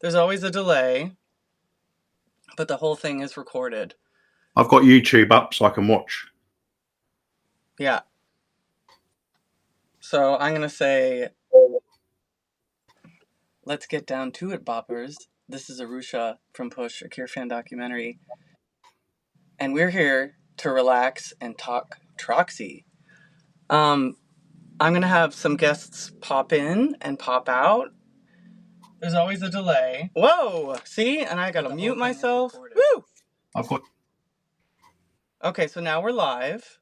There's always a delay, but the whole thing is recorded. I've got YouTube up so I can watch. Yeah. So I'm going to say, let's get down to it, boppers. This is Arusha from Push, a Cure fan documentary. And we're here to relax and talk Troxy. I'm going to have some guests pop in and pop out. There's always a delay. Whoa! See? And I got to mute myself. Woo! I've got... Okay, so now we're live.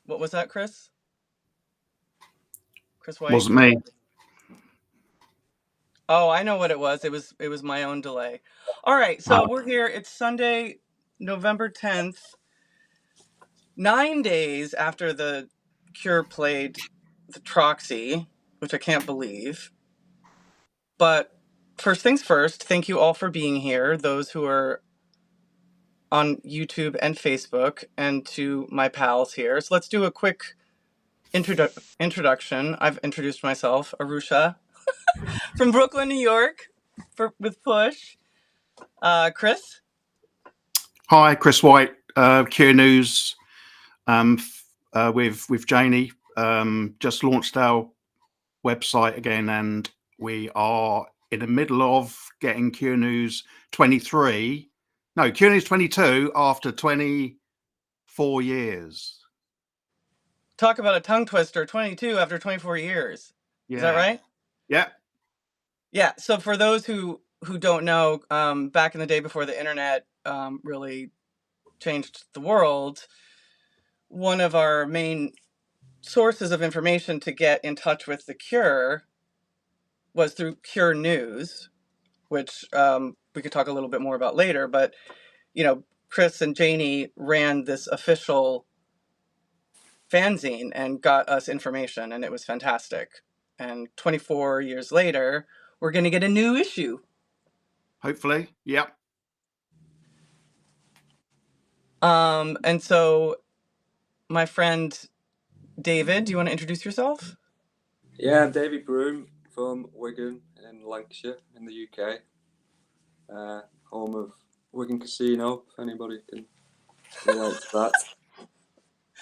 What was that, Chris? Chris White? Wasn't me. Oh, I know what it was. It was my own delay. All right, so we're here. It's Sunday, November 10th. 9 days after the Cure played the Troxy, which I can't believe. But first things first, thank you all for being here, those who are on YouTube and Facebook, and to my pals here. So let's do a quick introduction. I've introduced myself, Arusha, from Brooklyn, New York, with Push. Chris? Hi, Chris White, Cure News, with Janie. Just launched our website again, and we are in the middle of getting Cure News 23. No, Cure News 22 after 24 years. Talk about a tongue twister, 22 after 24 years. Yeah. Is that right? Yeah. Yeah. So for those who don't know, back in the day before the internet really changed the world, one of our main sources of information to get in touch with the Cure was through Cure News, which we could talk a little bit more about later. But, you know, Chris and Janie ran this official fanzine and got us information, and it was fantastic. And 24 years later, we're going to get a new issue. Hopefully. Yep. And so my friend David, do you want to introduce yourself? Yeah, I'm David Broom from Wigan in Lancashire in the UK. Home of Wigan Casino, if anybody can relate to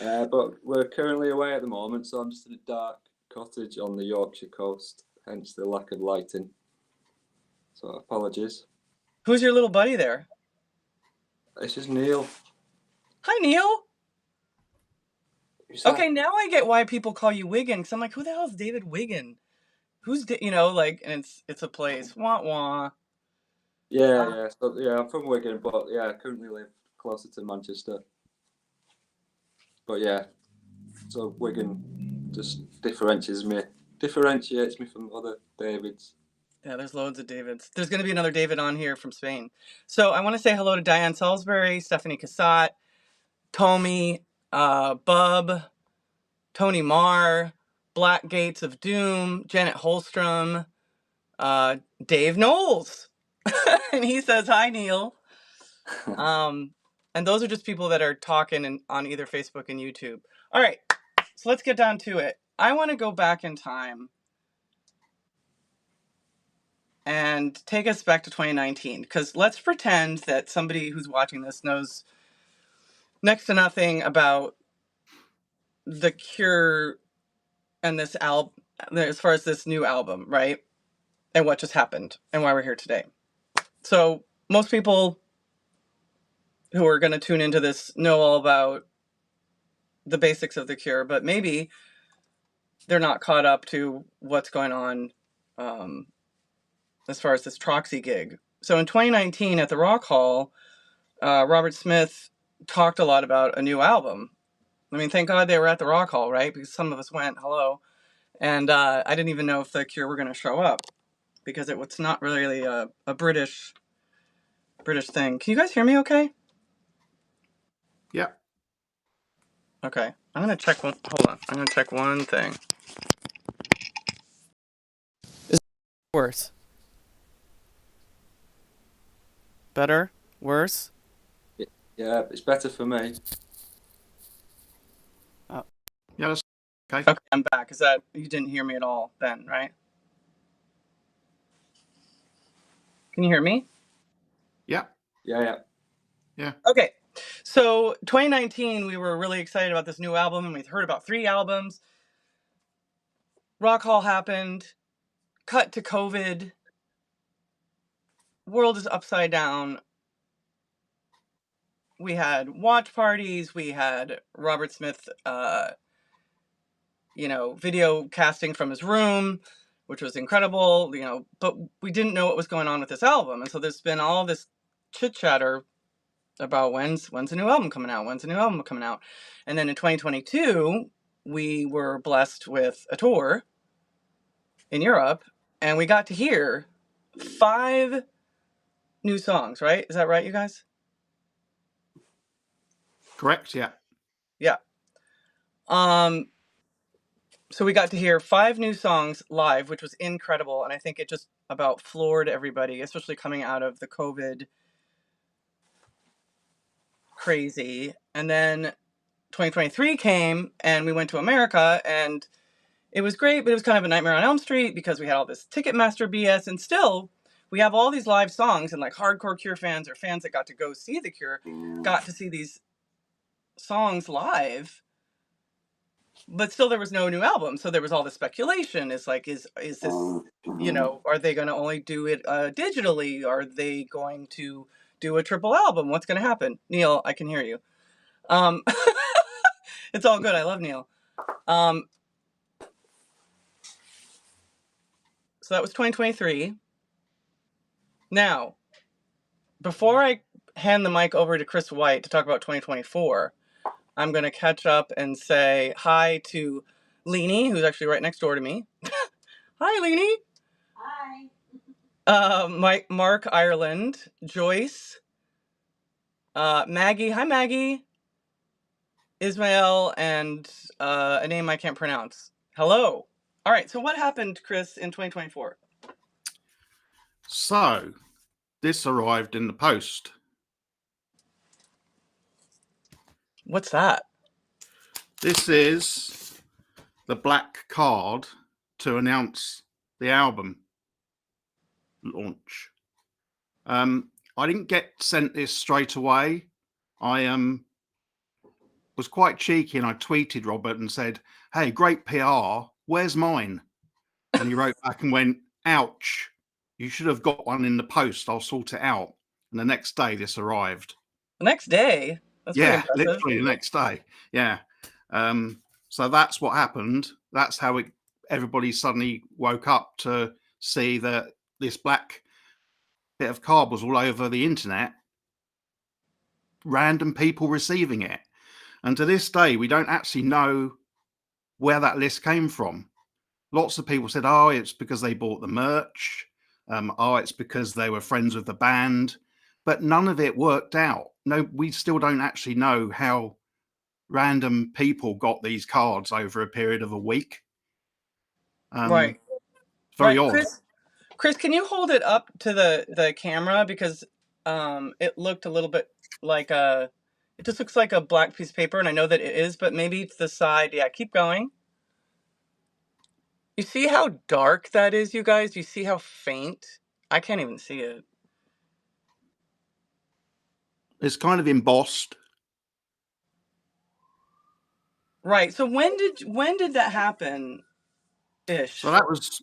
that. But we're currently away at the moment, so I'm just in a dark cottage on the Yorkshire coast, hence the lack of lighting. So apologies. Who's your little buddy there? This is Neil. Hi, Neil. Okay, now I get why people call you Wigan, because I'm like, who the hell is David Wigan? Who's, you know, like, and it's a place. Wah, wah. Yeah. So, yeah, I'm from Wigan, but yeah, I currently live closer to Manchester. But yeah, so Wigan just differentiates me from other Davids. Yeah, there's loads of Davids. There's going to be another David on here from Spain. So I want to say hello to Diane Salisbury, Stephanie Cassatt, Toni, Bub, Toni Marr, Black Gates of Doom, Janet Holstrom, Dave Knowles. And he says, hi, Neil. And those are just people that are talking on either Facebook and YouTube. All right, so let's get down to it. I want to go back in time and take us back to 2019, because let's pretend that somebody who's watching this knows next to nothing about the Cure and this album, as far as this new album, right? And what just happened and why we're here today. So most people who are going to tune into this know all about the basics of the Cure, but maybe they're not caught up to what's going on as far as this Troxy gig. So in 2019 at the Rock Hall, Robert Smith talked a lot about a new album. I mean, thank God they were at the Rock Hall, right? Because some of us went, hello. And I didn't even know if the Cure were going to show up, because it was not really a British thing. Can you guys hear me okay? Yeah. Okay. I'm going to check one. Hold on. I'm going to check one thing. Is it worse? Better? Worse? Yeah, it's better for me. Oh. Yeah, that's okay. Okay, I'm back. Is that, you didn't hear me at all then, right? Can you hear me? Yeah. Yeah. Okay. So 2019, we were really excited about this new album, and we'd heard about 3 albums. Rock Hall happened. Cut to COVID. World is upside down. We had watch parties. We had Robert Smith, video casting from his room, which was incredible, but we didn't know what was going on with this album. And so there's been all this chit chatter about when's a new album coming out? When's a new album coming out? And then in 2022, we were blessed with a tour in Europe, and we got to hear 5 new songs, right? Is that right, you guys? Correct. Yeah. Yeah. So we got to hear 5 new songs live, which was incredible, and I think it just about floored everybody, especially coming out of the COVID crazy. And then 2023 came, and we went to America, and it was great, but it was kind of a Nightmare on Elm Street because we had all this Ticketmaster BS, and still we have all these live songs, and like hardcore Cure fans or fans that got to go see the Cure got to see these songs live. But still, there was no new album, so there was all the speculation. It's like, is this, are they going to only do it digitally? Are they going to do a triple album? What's going to happen? Neil, I can hear you. It's all good. I love Neil. So that was 2023. Now, before I hand the mic over to Chris White to talk about 2024, I'm going to catch up and say hi to Leanie, who's actually right next door to me. Hi, Leanie. Hi. Mark Ireland, Joyce, Maggie. Hi, Maggie. Ismael, and a name I can't pronounce. Hello. All right. So what happened, Chris, in 2024? So this arrived in the post. What's that? This is the black card to announce the album launch. I didn't get sent this straight away. I was quite cheeky, and I tweeted Robert and said, "Hey, great PR. Where's mine?" And he wrote back and went, "Ouch. You should have got one in the post. I'll sort it out." And the next day, this arrived. The next day? That's Yeah, pretty impressive. literally the next day. Yeah. So that's what happened. That's how everybody suddenly woke up to see that this black bit of card was all over the internet. Random people receiving it. And to this day, we don't actually know where that list came from. Lots of people said, oh, it's because they bought the merch. It's because they were friends with the band. But none of it worked out. No, we still don't actually know how random people got these cards over a period of a week. Right. Very odd. Chris, can you hold it up to the camera? Because it looked a little bit like it just looks like a black piece of paper, and I know that it is, but maybe it's the side. Yeah, keep going. You see how dark that is, you guys? You see how faint? I can't even see it. It's kind of embossed. Right. So when did that happen? Ish. So that was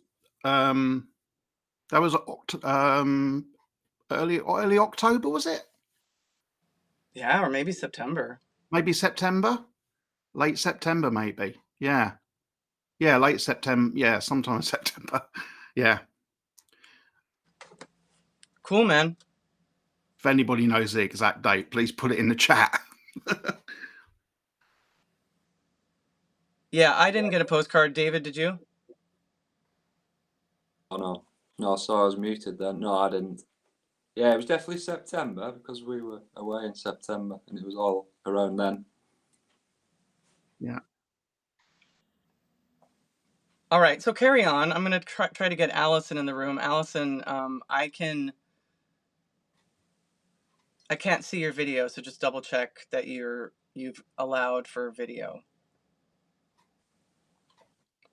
early October, was it? Yeah, or maybe September. Maybe September, late September, maybe. Yeah, late September. Yeah, sometime in September. Yeah. Cool, man. If anybody knows the exact date, please put it in the chat. Yeah, I didn't get a postcard. David, did you? Oh, no, so I was muted then. No, I didn't. Yeah, it was definitely September because we were away in September and it was all around then. Yeah. All right, so carry on. I'm going to try to get Alison in the room. Alison, I can't see your video, so just double check that you've allowed for video.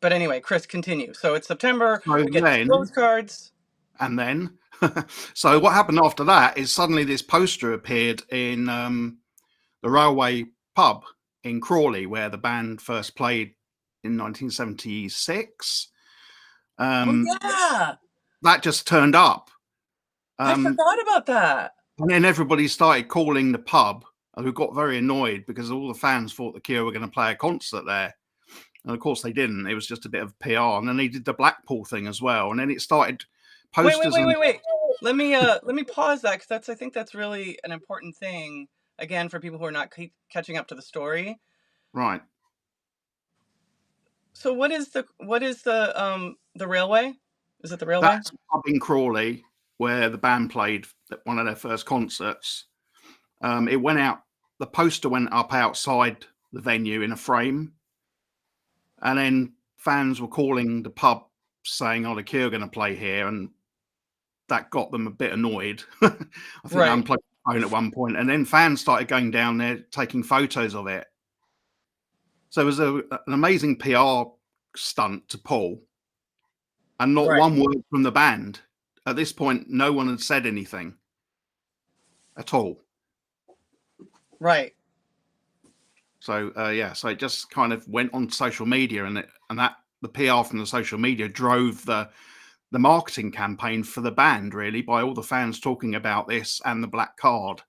But anyway, Chris, continue. So it's September. So we get postcards. And then So what happened after that is suddenly this poster appeared in the Railway pub in Crawley, where the band first played in 1976. Yeah, That just turned up. I forgot about that. And then everybody started calling the pub, who got very annoyed because all the fans thought the Cure were going to play a concert there. And of course they didn't. It was just a bit of PR. And then they did the Blackpool thing as well. And then it started posters. Wait. Let me pause that, because I think that's really an important thing, again, for people who are not catching up to the story. Right. So what is the Railway? Is it the Railway? That's a pub in Crawley where the band played one of their first concerts. It went out. The poster went up outside the venue in a frame, and then fans were calling the pub saying, "Oh, the Cure are going to play here," and that got them a bit annoyed. I think they unplugged the phone at one point, and then fans started going down there taking photos of it. So it was an amazing PR stunt to pull, and not one word from the band. At this point, no one had said anything at all. Right. So so it just kind of went on social media, and that the PR from the social media drove the marketing campaign for the band, really, by all the fans talking about this and the black card.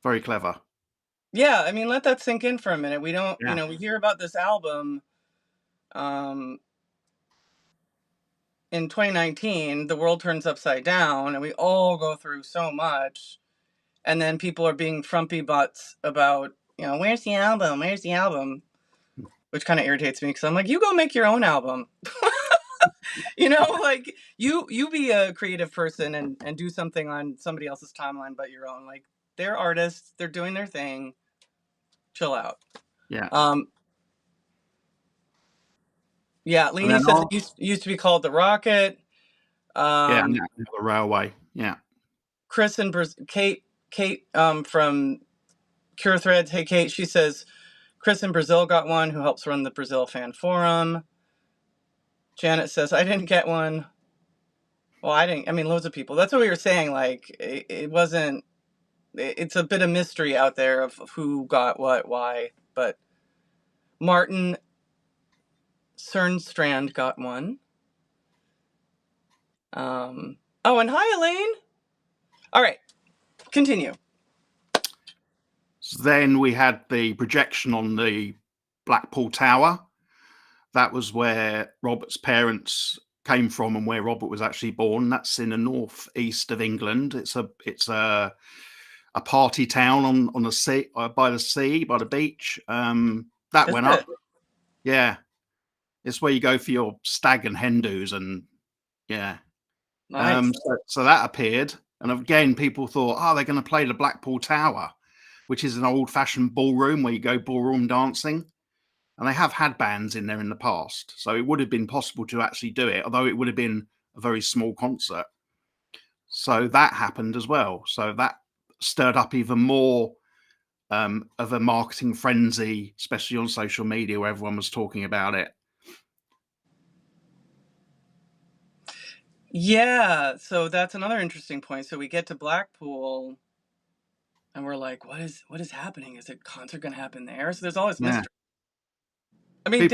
Very clever. Yeah, I mean, let that sink in for a minute. We don't, we hear about this album in 2019, the world turns upside down, and we all go through so much. And then people are being frumpy butts about, where's the album? Where's the album? Which kind of irritates me, because I'm like, you go make your own album. Like you be a creative person and do something on somebody else's timeline but your own. Like, they're artists, they're doing their thing. Chill out. Yeah. Yeah, Leanie says it used to be called the Rocket. The Railway. Yeah. Chris and Kate from Cure Threads. Hey, Kate. She says Chris in Brazil got one, who helps run the Brazil fan forum. Janet says, I didn't get one. Well, I didn't. I mean, loads of people. That's what we were saying. Like, it wasn't. It's a bit of mystery out there of who got what, why. But Martin Cernstrand got one. Oh, and hi, Elaine. All right, continue. So then we had the projection on the Blackpool Tower. That was where Robert's parents came from and where Robert was actually born. That's in the northeast of England. It's a party town on the sea, by the beach. That went up. Yeah, it's where you go for your stag and hen do's, and yeah. Nice. So that appeared, and again, people thought, oh, they're going to play the Blackpool Tower, which is an old-fashioned ballroom where you go ballroom dancing. And they have had bands in there in the past, so it would have been possible to actually do it, although it would have been a very small concert. So that happened as well. So that stirred up even more of a marketing frenzy, especially on social media, where everyone was talking about it. Yeah, so that's another interesting point. So we get to Blackpool, and we're like, what is happening? Is a concert going to happen there? So there's all this mystery. I mean,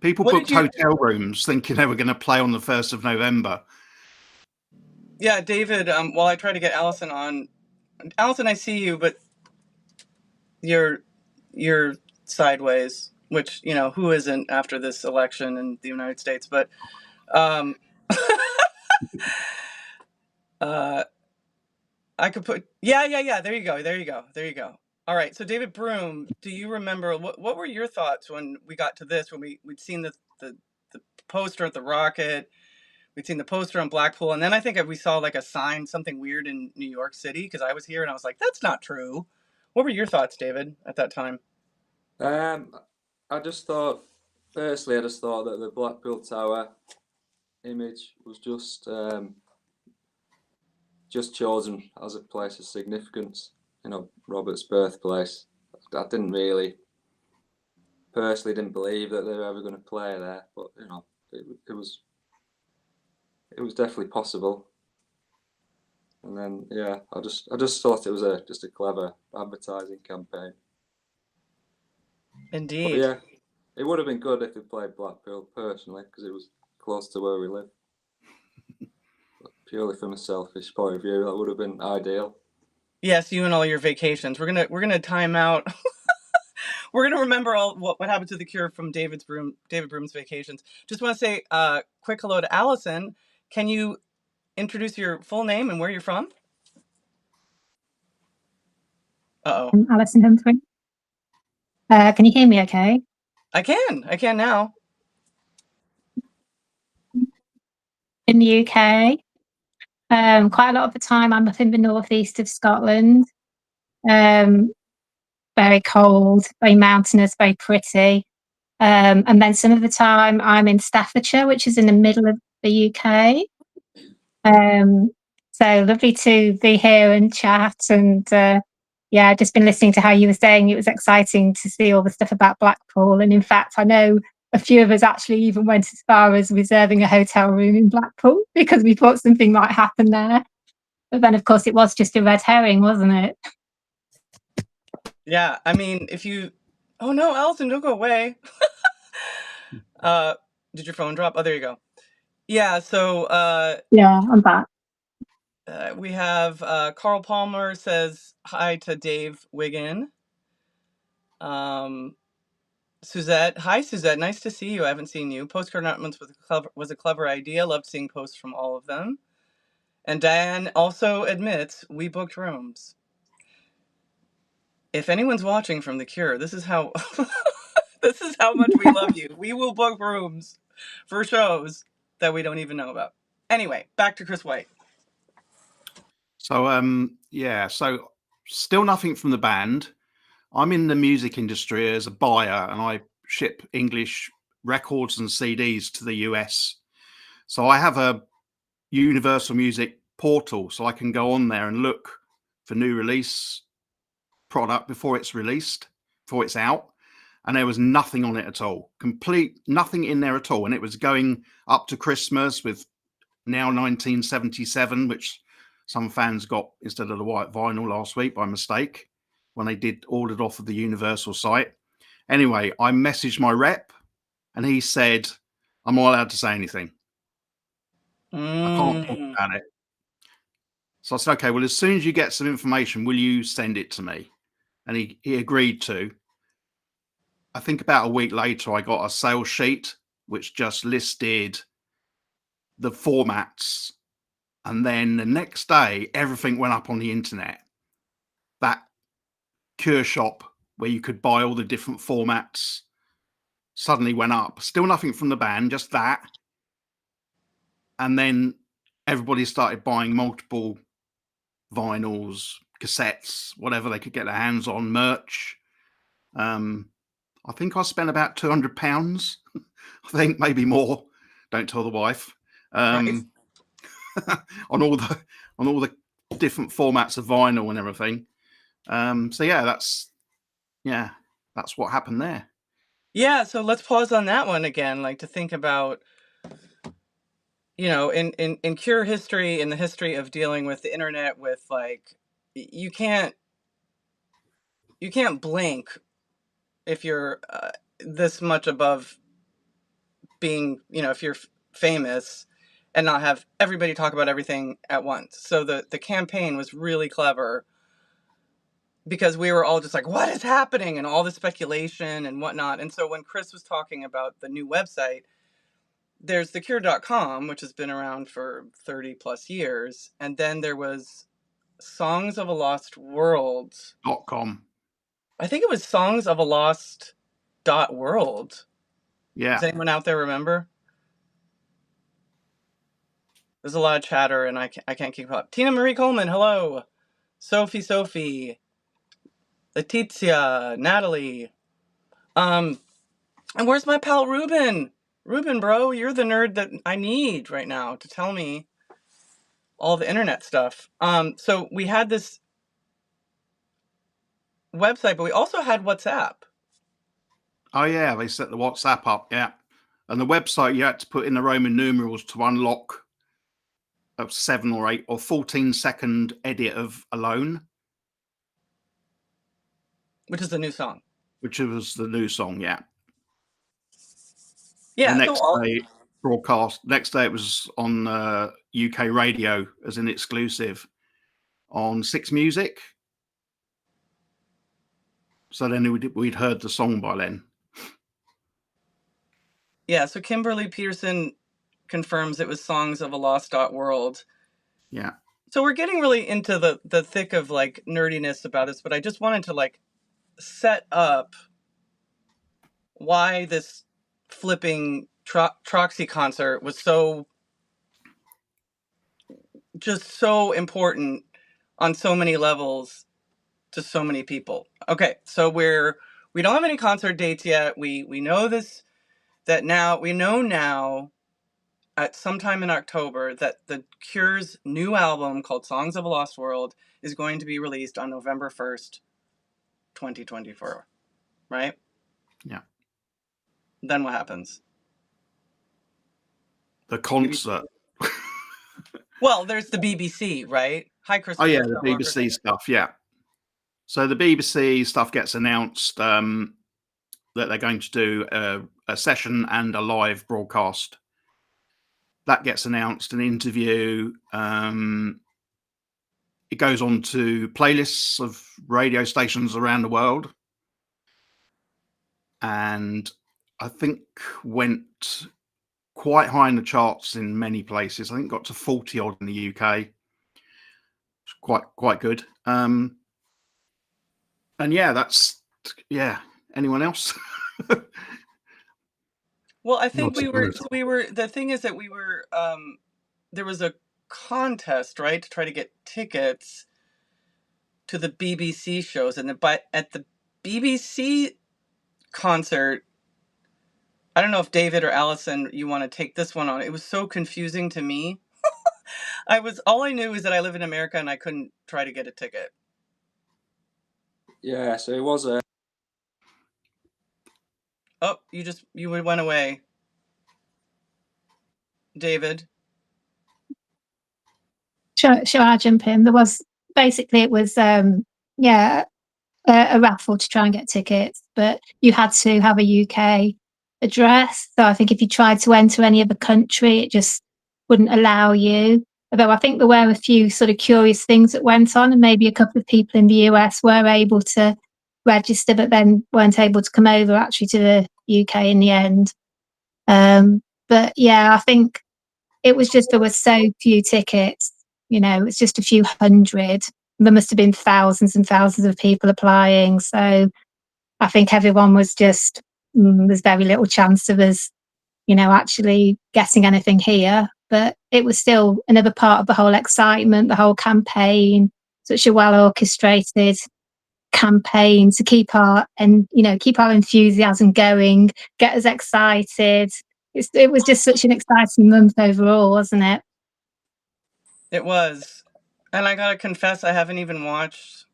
people booked hotel rooms thinking they were going to play on the 1st of November. Yeah, David, while I try to get Alison on, Alison, I see you, but you're sideways, which, who isn't after this election in the United States, but I could put, yeah, there you go. All right, so David Broom, do you remember, what were your thoughts when we got to this, when we'd seen the poster at the Rocket, we'd seen the poster on Blackpool, and then I think we saw like a sign, something weird in New York City, because I was here and I was like, that's not true. What were your thoughts, David, at that time? I just thought that the Blackpool Tower image was just chosen as a place of significance. Robert's birthplace. I didn't really, personally, didn't believe that they were ever going to play there, but it was it was definitely possible. And then yeah, I just thought it was just a clever advertising campaign. But Indeed. yeah, it would have been good if we played Blackpool personally, because it was close to where we live. But purely from a selfish point of view, that would have been ideal. Yes, you and all your vacations. We're gonna time out. We're gonna remember all what happened to the Cure from David Broom's vacations. Just want to say quick hello to Alison. Can you introduce your full name and where you're from? Uh-oh. I'm Alison Humphrey. Can you hear me okay? I can now. In the UK. Quite a lot of the time I'm up in the northeast of Scotland. Very cold, very mountainous, very pretty. And then some of the time I'm in Staffordshire, which is in the middle of the UK. So lovely to be here and chat. And yeah, I've just been listening to how you were saying it was exciting to see all the stuff about Blackpool. And in fact, I know a few of us actually even went as far as reserving a hotel room in Blackpool because we thought something might happen there. But then, of course, it was just a red herring, wasn't it? Yeah, I mean, if you... Oh no, Alison, don't go away. Did your phone drop? Oh, there you go. Yeah, so... Yeah, I'm back. We have Carl Palmer says hi to Dave Wiggin. Suzette, hi Suzette, nice to see you. I haven't seen you. Postcard announcements was a clever idea. Loved seeing posts from all of them. And Diane also admits we booked rooms. If anyone's watching from The Cure, this is how this is how much we love you. We will book rooms for shows that we don't even know about. Anyway, back to Chris White. So yeah, so still nothing from the band. I'm in the music industry as a buyer, and I ship English records and CDs to the US. So I have a Universal Music portal, so I can go on there and look for new release product before it's released, before it's out. And there was nothing on it at all. Complete nothing in there at all. And it was going up to Christmas with Now 1977, which some fans got instead of the white vinyl last week by mistake when they ordered off of the Universal site. Anyway, I messaged my rep and he said, I'm not allowed to say anything. I can't talk about it. So I said, okay, well, as soon as you get some information, will you send it to me? And he agreed to. I think about a week later, I got a sales sheet which just listed the formats. And then the next day, everything went up on the internet. That Cure shop where you could buy all the different formats suddenly went up. Still nothing from the band, just that. And then everybody started buying multiple vinyls, cassettes, whatever they could get their hands on, merch. I think I spent about £200. I think maybe more. Don't tell the wife. Right. on all the different formats of vinyl and everything. So yeah, that's what happened there. Yeah, so let's pause on that one again, like to think about, you know, in Cure history, in the history of dealing with the internet, with like, you can't blink if you're this much above being, you know, if you're famous and not have everybody talk about everything at once. So the campaign was really clever because we were all just like, what is happening? And all the speculation and whatnot. And so when Chris was talking about the new website, there's thecure.com, which has been around for 30 plus years. And then there was Songs of a Lost World. .com. I think it was Songs of a Lost .world. Yeah. Does anyone out there remember? There's a lot of chatter and I can't keep up. Tina Marie Coleman, hello. Sophie, Letizia, Natalie. And where's my pal Ruben? Ruben, bro, you're the nerd that I need right now to tell me all the internet stuff. So we had this website, but we also had WhatsApp. Oh yeah, they set the WhatsApp up, yeah. And the website, you had to put in the Roman numerals to unlock a 7 or 8 or 14-second edit of Alone, which is the new song. which was the new song. Yeah. Yeah. The So next day broadcast. Next day it was on UK radio as an exclusive on Six Music. So then we'd heard the song by then. yeah. So Kimberly Peterson confirms it was Songs of a Lost World. Yeah. So we're getting really into the thick of like nerdiness about this, but I just wanted to like set up why this flipping Troxy concert was so important on so many levels to so many people. Okay, so we don't have any concert dates yet. We know this, that now we know now at sometime in October that the Cure's new album called Songs of a Lost World is going to be released on November 1st, 2024. Right? Yeah. Then what happens? The concert. Well, there's the BBC, right? Hi, Christopher. Oh yeah, the BBC stuff. Yeah. So the BBC stuff gets announced that they're going to do a session and a live broadcast. That gets announced, an interview. It goes on to playlists of radio stations around the world. And I think went quite high in the charts in many places. I think got to 40 odd in the UK. Quite good. And yeah, anyone else? Well, I think we were, the thing is that we were, there was a contest, right, to try to get tickets to the BBC shows. And at the BBC concert, I don't know if David or Alison, you want to take this one on. It was so confusing to me. All I knew is that I live in America and I couldn't try to get a ticket. Yeah, so it was a... Oh, you went away. David? Shall I jump in? It was a raffle to try and get tickets, but you had to have a UK address. So I think if you tried to enter any other country, it just wouldn't allow you. Although I think there were a few sort of curious things that went on, and maybe a couple of people in the US were able to register, but then weren't able to come over actually to the UK in the end. But yeah, I think it was just, there were so few tickets, it's just a few hundred. There must have been thousands and thousands of people applying. So I think everyone was just, there's very little chance of us, actually getting anything here. But it was still another part of the whole excitement, the whole campaign, such a well orchestrated campaign to keep our enthusiasm going, get us excited. It was just such an exciting month overall, wasn't it? It was. And I gotta confess, I haven't even watched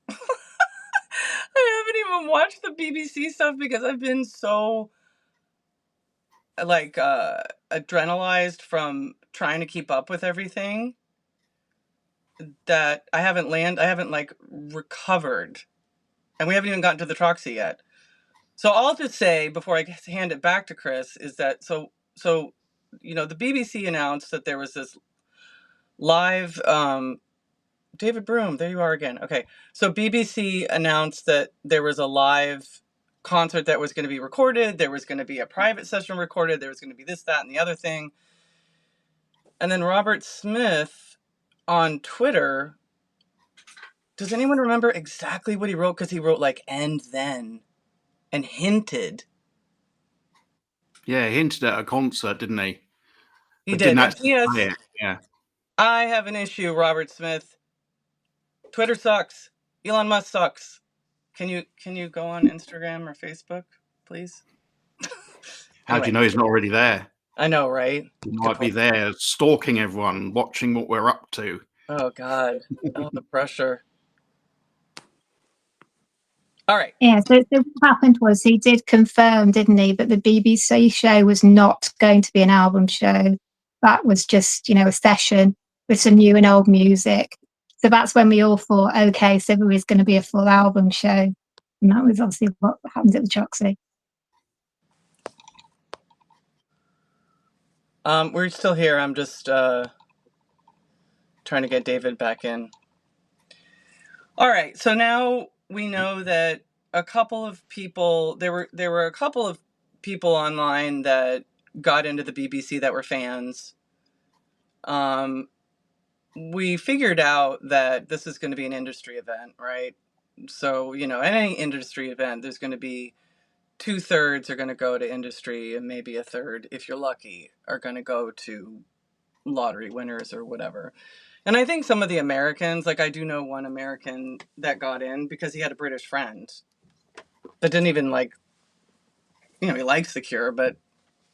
the BBC stuff because I've been so like adrenalized from trying to keep up with everything that I haven't like recovered. And we haven't even gotten to the Troxy yet. So I'll just say before I hand it back to Chris is that so the BBC announced that there was this live David Broom, there you are again. Okay. So BBC announced that there was a live concert that was going to be recorded. There was going to be a private session recorded. There was going to be this, that, and the other thing. And then Robert Smith on Twitter, does anyone remember exactly what he wrote? Because he wrote like, and then, and hinted. Yeah, he hinted at a concert, didn't he? He did. Yeah. I have an issue, Robert Smith. Twitter sucks. Elon Musk sucks. Can you go on Instagram or Facebook, please? How do you know he's not already there? I know, right? He might be there stalking everyone, watching what we're up to. Oh, God. Oh, the pressure. All right. Yeah, so what happened was he did confirm, didn't he, that the BBC show was not going to be an album show. That was just, a session. with some new and old music. So that's when we all thought, okay, so there is going to be a full album show. And that was obviously what happened at the Troxy. We're still here. I'm just trying to get David back in. All right, so now we know that a couple of people, there were a couple of people online that got into the BBC that were fans. We figured out that this is going to be an industry event, right? So, any industry event, there's going to be 2/3 are going to go to industry, and maybe a third, if you're lucky, are going to go to lottery winners or whatever. And I think some of the Americans, like I do know one American that got in because he had a British friend that didn't even he likes The Cure, but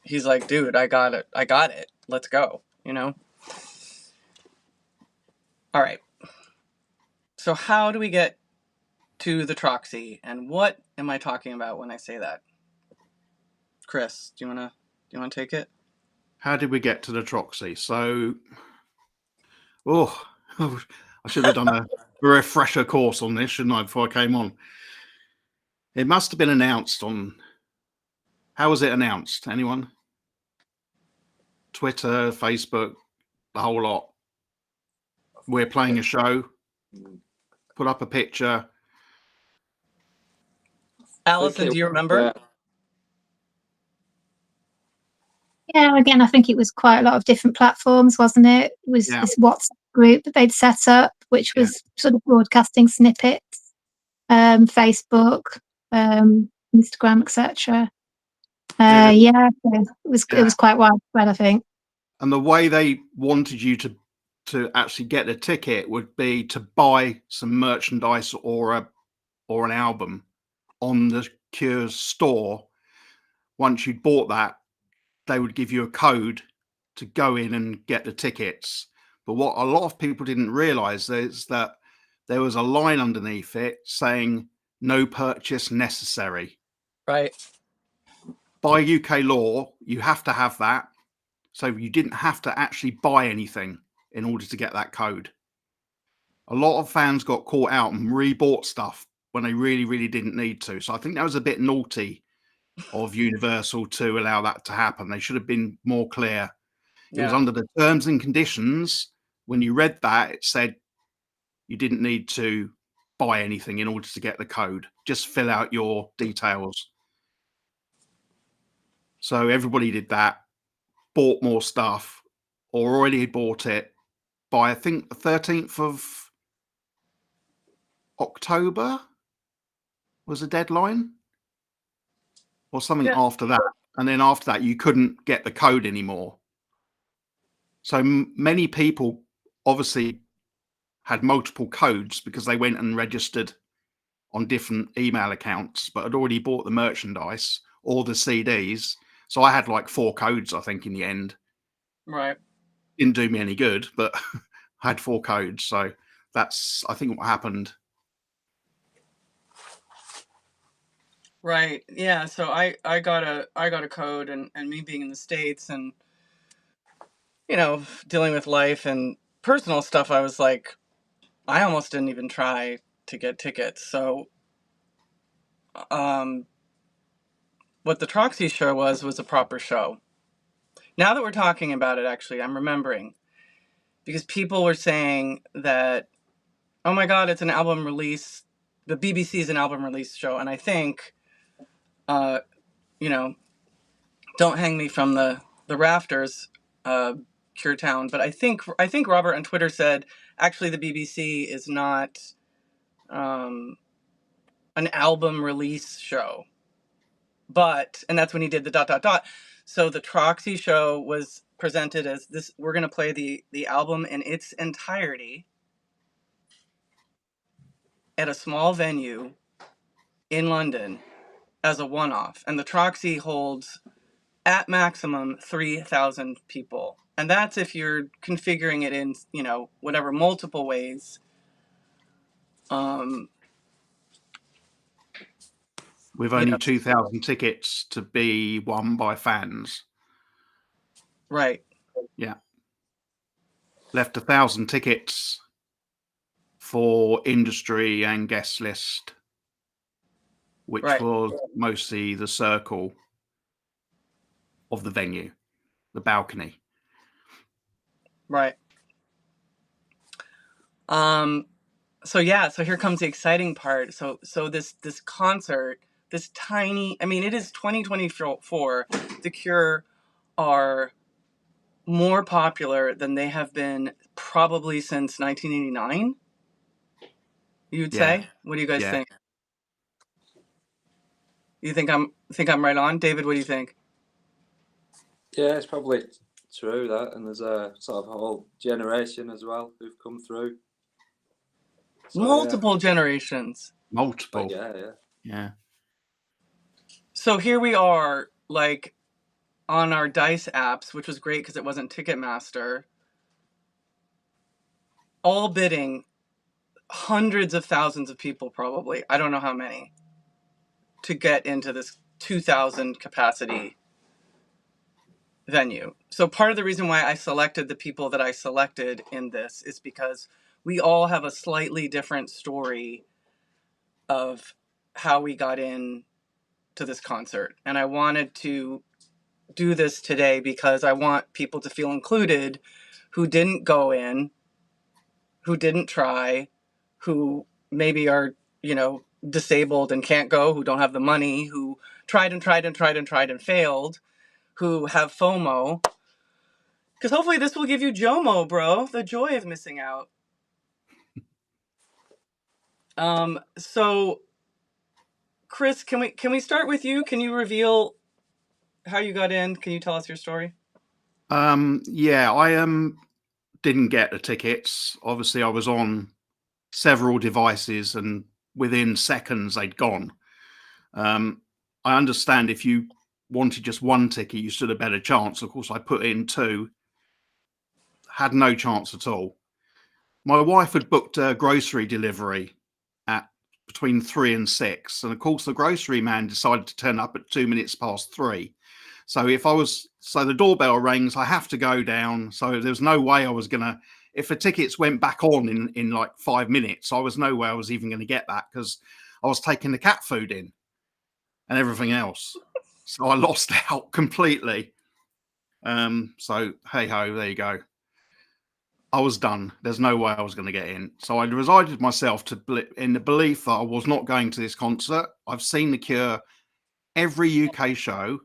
he's like, dude, I got it. Let's go, All right. So how do we get to the Troxy, and what am I talking about when I say that? Chris, do you wanna take it? How did we get to the Troxy? So, I should have done a refresher course on this, shouldn't I, before I came on? It must have been announced on. How was it announced? Anyone? Twitter, Facebook, the whole lot. We're playing a show. Put up a picture. Alison, do you remember? Yeah, again, I think it was quite a lot of different platforms, wasn't it? It was this WhatsApp group that they'd set up, which was sort of broadcasting snippets, Facebook, Instagram, etc. It was quite widespread, I think. And the way they wanted you to actually get the ticket would be to buy some merchandise or an album on the Cure's store. Once you'd bought that, they would give you a code to go in and get the tickets. But what a lot of people didn't realize is that there was a line underneath it saying no purchase necessary. Right. By UK law, you have to have that. So you didn't have to actually buy anything in order to get that code. A lot of fans got caught out and rebought stuff when they really, really didn't need to. So I think that was a bit naughty of Universal to allow that to happen. They should have been more clear. It was under the terms and conditions. When you read that, it said you didn't need to buy anything in order to get the code. Just fill out your details. So everybody did that, bought more stuff, or already bought it by, I think, the 13th of October was the deadline, or something after that. And then after that, you couldn't get the code anymore. So many people obviously had multiple codes because they went and registered on different email accounts, but had already bought the merchandise or the CDs. So I had like 4 codes, I think, in the end. Right. Didn't do me any good, but I had 4 codes. So that's, I think, what happened. Right. Yeah. So I got a code, and me being in the States and dealing with life and personal stuff, I was like, I almost didn't even try to get tickets. So what the Troxy show was a proper show. Now that we're talking about it, actually, I'm remembering, because people were saying that, oh my God, it's an album release. The BBC is an album release show. And I think, don't hang me from the rafters, Cure Town. But I think Robert on Twitter said, actually, the BBC is not an album release show. And that's when he did the ... So the Troxy show was presented as this. We're going to play the album in its entirety at a small venue in London as a one-off. And the Troxy holds at maximum 3,000 people. And that's if you're configuring it in, whatever, multiple ways. With only 2,000 tickets to be won by fans. Right. Yeah. left 1,000 tickets for industry and guest list, which Right. was mostly the circle of the venue, the balcony. Right. So yeah, so here comes the exciting part. So this concert, this tiny, I mean, it is 2024. The Cure are more popular than they have been probably since 1989. You'd Yeah. say? What do you guys Yeah. think? You think I'm right on? David, what do you think? Yeah, it's probably true that, and there's a sort of whole generation as well who've come through. So, Multiple generations. Multiple. Yeah. So here we are, like, on our Dice apps, which was great because it wasn't Ticketmaster, all bidding hundreds of thousands of people, probably. I don't know how many, to get into this 2,000 capacity venue. So part of the reason why I selected the people that I selected in this is because we all have a slightly different story of how we got in to this concert. And I wanted to do this today because I want people to feel included who didn't go in, who didn't try, who maybe are, disabled and can't go, who don't have the money, who tried and tried and tried and tried and failed, who have FOMO. Because hopefully this will give you JOMO, bro, the joy of missing out. So Chris, can we start with you? Can you reveal how you got in? Can you tell us your story? Yeah, I didn't get the tickets. Obviously, I was on several devices, and within seconds they'd gone. I understand if you wanted just one ticket, you stood a better chance. Of course, I put in 2, had no chance at all. My wife had booked a grocery delivery at between 3 and 6, and of course, the grocery man decided to turn up at 2 minutes past 3. So the doorbell rings, I have to go down. So there's no way I was gonna. If the tickets went back on in like 5 minutes, I was no way I was even going to get that because I was taking the cat food in and everything else. So I lost out completely. So hey ho, there you go. I was done. There's no way I was going to get in. So I resigned myself in the belief that I was not going to this concert. I've seen The Cure every UK show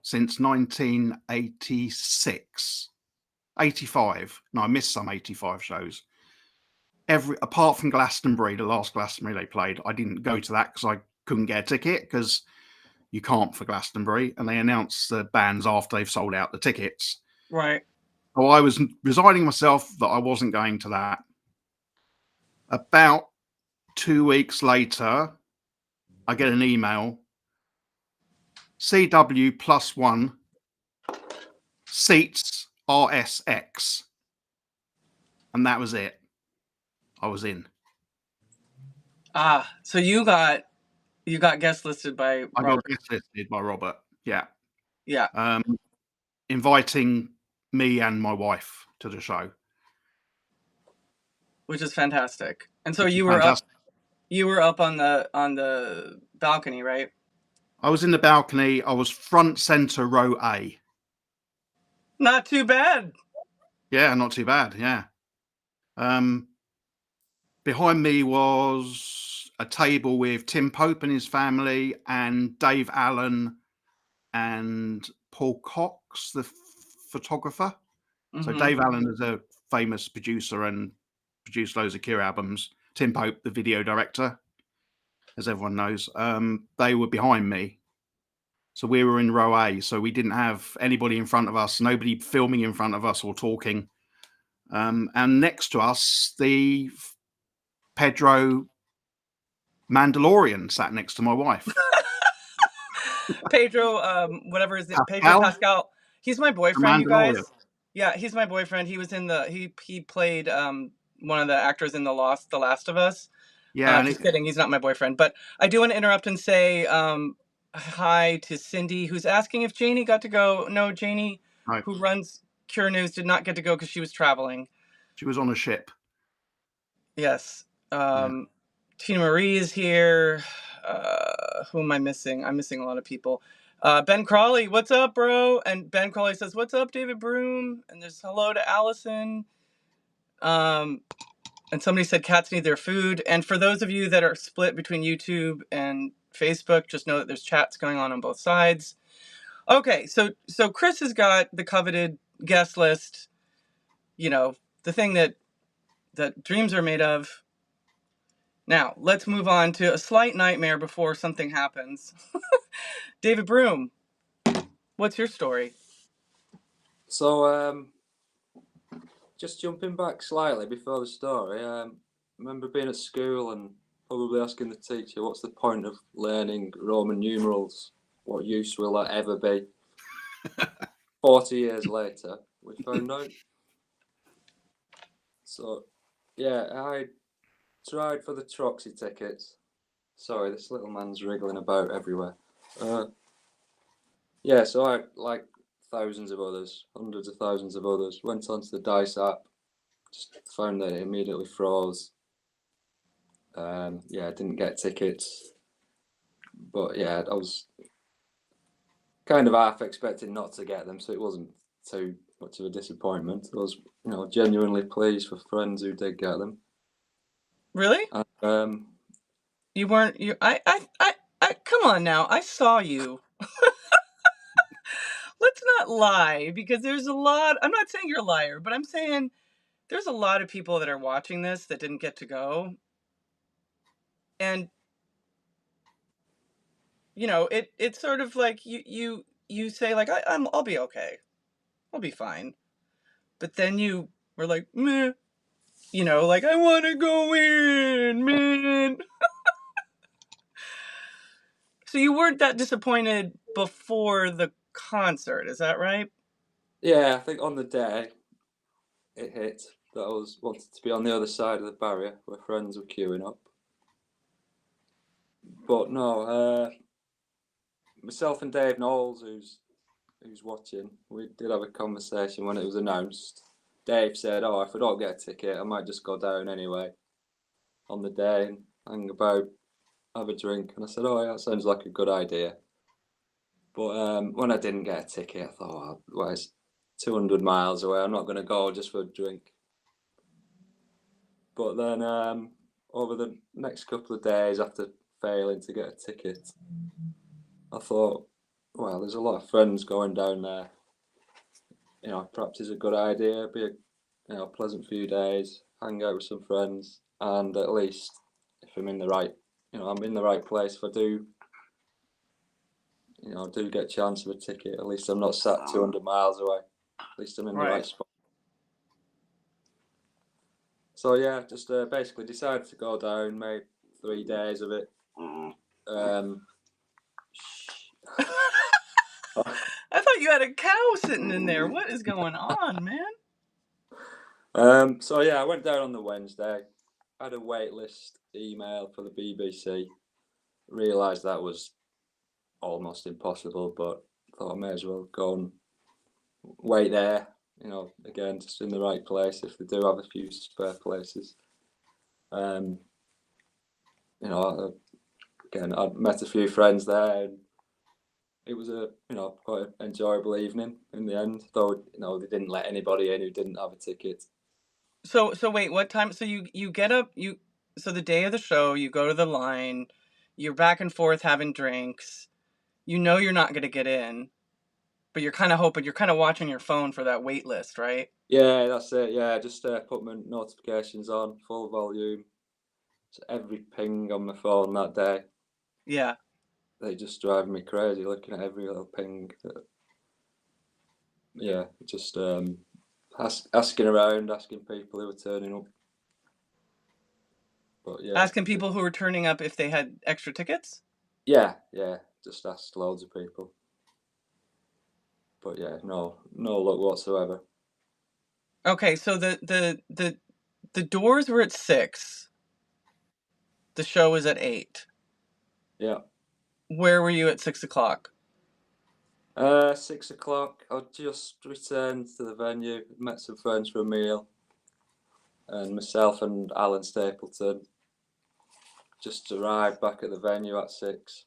since 1986. 85. No, I missed some 85 shows. Apart from Glastonbury, the last Glastonbury they played, I didn't go to that because I couldn't get a ticket because you can't for Glastonbury, and they announce the bands after they've sold out the tickets. Right. So I was resigning myself that I wasn't going to that. About 2 weeks later, I get an email. CW +1 seats RSX. And that was it. I was in. So you got guest listed by Robert. I got guest listed by Robert. Yeah. Yeah. Inviting me and my wife to the show, Which is fantastic. And so you were up on the balcony, right? I was in the balcony. I was front center row A. Not too bad. Yeah, not too bad. Yeah. Behind me was a table with Tim Pope and his family and Dave Allen and Paul Cox, the photographer. So Dave Allen is a famous producer and produced loads of Cure albums. Tim Pope, the video director, as everyone knows. They were behind me. So we were in row A. So we didn't have anybody in front of us, nobody filming in front of us or talking. And next to us, the Pedro Mandalorian sat next to my wife. Pedro, whatever his name, Pedro Pascal. He's my boyfriend, you guys. Yeah, he's my boyfriend. He was in he played one of the actors in The Last of Us. Yeah, just kidding. He's not my boyfriend. But I do want to interrupt and say hi to Cindy, who's asking if Janie got to go. No, Janie, who runs Cure News, did not get to go because she was traveling. She was on a ship. Yes. Tina Marie is here. Who am I missing? I'm missing a lot of people. Ben Crawley, what's up, bro? And Ben Crawley says, what's up, David Broom? And there's hello to Alison. And somebody said cats need their food. And for those of you that are split between YouTube and Facebook, just know that there's chats going on both sides. Okay, so Chris has got the coveted guest list, you know, the thing that dreams are made of. Now, let's move on to a slight nightmare before something happens. David Broom, what's your story? So, just jumping back slightly before the story, I remember being at school and probably asking the teacher, what's the point of learning Roman numerals? What use will that ever be? 40 years later, we found out. So, yeah, I tried for the Troxy tickets. Sorry, this little man's wriggling about everywhere. Yeah, so I, like thousands of others, hundreds of thousands of others, went onto the Dice app, just found that it immediately froze. Yeah, I didn't get tickets. But yeah, I was kind of half expecting not to get them, so it wasn't too much of a disappointment. I was, genuinely pleased for friends who did get them. Really? You weren't. I. Come on now. I saw you. Let's not lie, because there's a lot. I'm not saying you're a liar, but I'm saying there's a lot of people that are watching this that didn't get to go, and it's sort of like you say like I'll be okay, I'll be fine, but then you were like meh, like I want to go in, man. So you weren't that disappointed before the concert, is that right? Yeah, I think on the day it hit that I wanted to be on the other side of the barrier where friends were queuing up. But no, myself and Dave Knowles, who's watching, we did have a conversation when it was announced. Dave said, "Oh, if I don't get a ticket, I might just go down anyway on the day and hang about, have a drink." And I said, "Oh, yeah, that sounds like a good idea." But when I didn't get a ticket, I thought, well, it's 200 miles away. I'm not going to go just for a drink. But then over the next couple of days after failing to get a ticket, I thought, well, there's a lot of friends going down there. Perhaps it's a good idea. Be a pleasant few days, hang out with some friends, and at least if I'm in the right, I'm in the right place. If I do, do get a chance of a ticket, at least I'm not sat 200 miles away. At least I'm in the right spot. So yeah, just basically decided to go down, made 3 days of it. I thought you had a cow sitting in there. What is going on, man? So yeah, I went down on the Wednesday. I had a waitlist email for the BBC. Realised that was almost impossible, but thought I may as well go and wait there. Again, just in the right place if they do have a few spare places. Again, I'd met a few friends there, and it was a quite an enjoyable evening in the end. Though they didn't let anybody in who didn't have a ticket. So wait, what time? So you get up, so the day of the show, you go to the line, you're back and forth having drinks. You're not going to get in, but you're kind of hoping, you're kind of watching your phone for that wait list, right? Yeah, that's it. Yeah, just put my notifications on full volume. So every ping on my phone that day. Yeah. They just drive me crazy looking at every little ping. Yeah, just asking around, asking people who were turning up. But yeah, asking people who were turning up if they had extra tickets? Yeah, just asked loads of people. But yeah, no luck whatsoever. Okay, so the doors were at 6. The show was at 8. Yeah. Where were you at 6 o'clock? 6 o'clock. I just returned to the venue, met some friends for a meal, and myself and Alan Stapleton just arrived back at the venue at 6.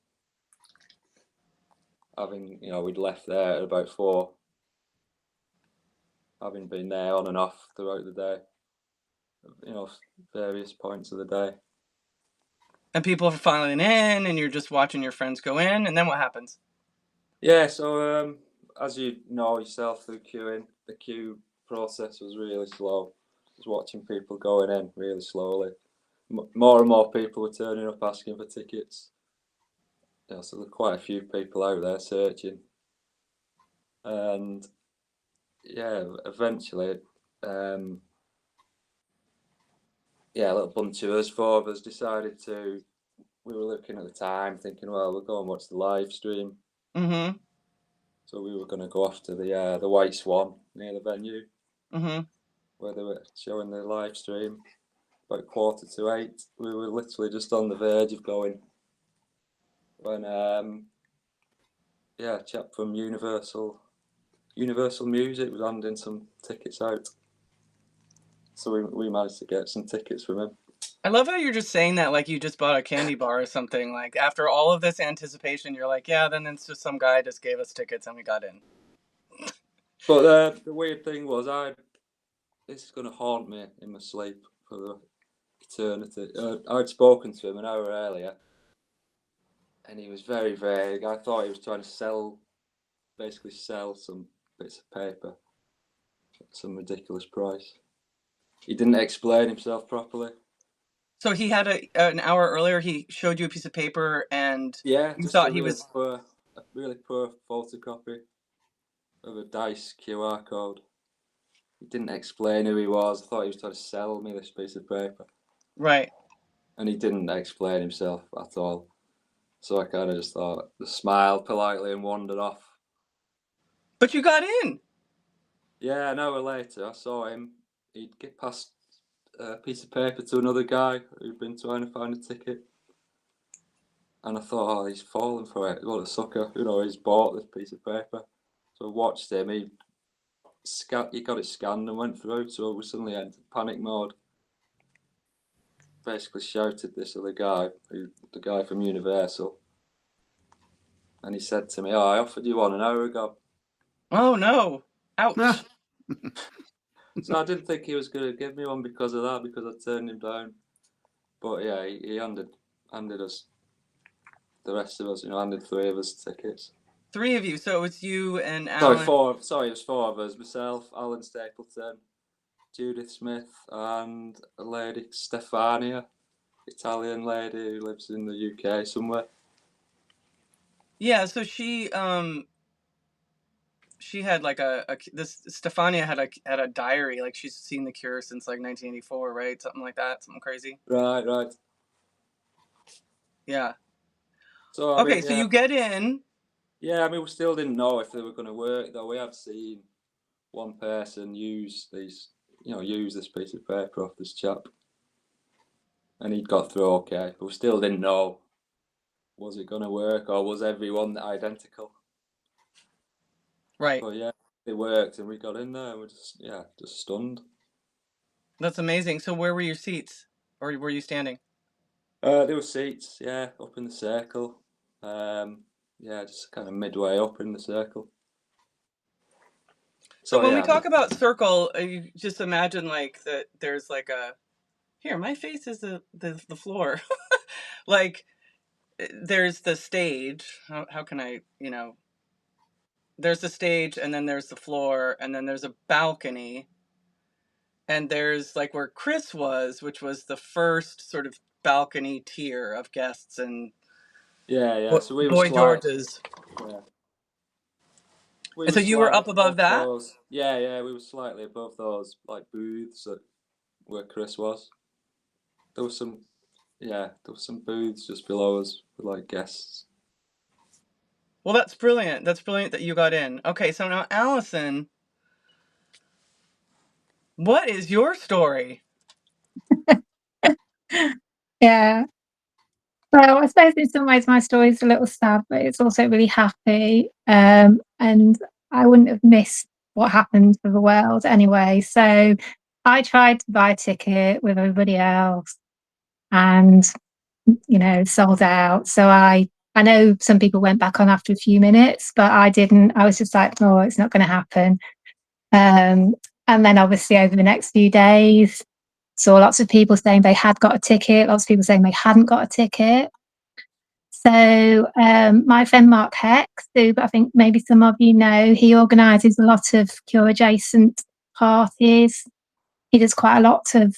Having, we'd left there at about 4. Having been there on and off throughout the day, various points of the day. And people are filing in, and you're just watching your friends go in, and then what happens? Yeah, so as you know yourself, the queue process was really slow. I was watching people going in really slowly. More and more people were turning up asking for tickets. So there were quite a few people out there searching. And eventually, a little bunch of us, 4 of us, decided to. We were looking at the time, thinking, well, we'll go and watch the live stream. Mm-hmm. So we were going to go off to the White Swan near the venue, Mm-hmm. where they were showing the live stream. About 7:45, we were literally just on the verge of going when a chap from Universal Music was handing some tickets out. So we managed to get some tickets from him. I love how you're just saying that like you just bought a candy bar or something. Like after all of this anticipation, you're like, yeah, then it's just some guy just gave us tickets and we got in. But the weird thing was, this is going to haunt me in my sleep for the eternity. I'd spoken to him an hour earlier, and he was very vague. I thought he was trying to basically sell some bits of paper at some ridiculous price. He didn't explain himself properly. So he had an hour earlier, he showed you a piece of paper and you just thought he was a really poor photocopy of a DICE QR code. He didn't explain who he was. I thought he was trying to sell me this piece of paper. Right. And he didn't explain himself at all. So I kind of just smiled politely and wandered off. But you got in. Yeah, an hour later, I saw him. He'd get past a piece of paper to another guy who'd been trying to find a ticket. And I thought, he's fallen for it. What a sucker. He's bought this piece of paper. So I watched him. He got it scanned and went through. So we suddenly entered panic mode. Basically shouted this other guy, the guy from Universal. And he said to me, I offered you one an hour ago. Oh, no. Ouch. So I didn't think he was going to give me one because of that, because I turned him down. But yeah, he handed us, the rest of us, handed 3 of us tickets. 3 of you. So it was you and Alan. Sorry, it was 4 of us. Myself, Alan Stapleton, Judith Smith, and a lady, Stefania, Italian lady who lives in the UK somewhere. Yeah, so she had like this Stefania had a diary, like she's seen The Cure since like 1984, right? Something like that, something crazy. Right. Yeah. So so you get in. Yeah, we still didn't know if they were going to work, though. We had seen one person use this piece of paper off this chap, and he'd got through okay, but we still didn't know, was it going to work or was everyone identical? Right. But yeah, it worked, and we got in there, and we're just stunned. That's amazing. So where were your seats, or were you standing? There were seats, up in the circle. Just kind of midway up in the circle. So when we talk about circle, you just imagine like that there's like my face is the floor. Like there's the stage. How can I, there's the stage, and then there's the floor, and then there's a balcony, and there's like where Chris was, which was the first sort of balcony tier of guests, and so we Boy George's. Yeah. And so you were up above that? Those. Yeah, we were slightly above those like booths where Chris was. There was some booths just below us with like guests. Well, that's brilliant. That's brilliant that you got in. Okay, so now Alison, what is your story? Yeah. Well, I suppose in some ways my story is a little sad, but it's also really happy. And I wouldn't have missed what happened for the world anyway. So I tried to buy a ticket with everybody else and, sold out. So I know some people went back on after a few minutes, but I didn't. I was just like, no, it's not going to happen. And then obviously over the next few days, saw lots of people saying they had got a ticket, lots of people saying they hadn't got a ticket. So my friend Mark Hex, who I think maybe some of you know, he organises a lot of Cure adjacent parties. He does quite a lot of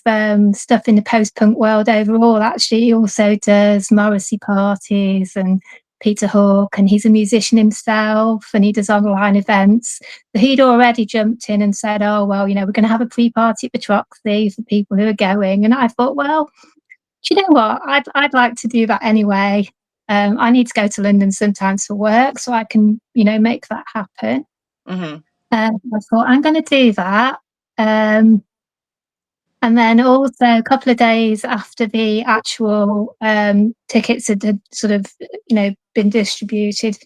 stuff in the post-punk world overall. Actually, he also does Morrissey parties and Peter Hook, and he's a musician himself, and he does online events. So he'd already jumped in and said, "Oh well, we're going to have a pre-party at the Troxy for people who are going." And I thought, well, do you know what? I'd like to do that anyway. I need to go to London sometimes for work, so I can, make that happen. Mm-hmm. I thought I'm going to do that. And then also a couple of days after the actual tickets had sort of, been distributed,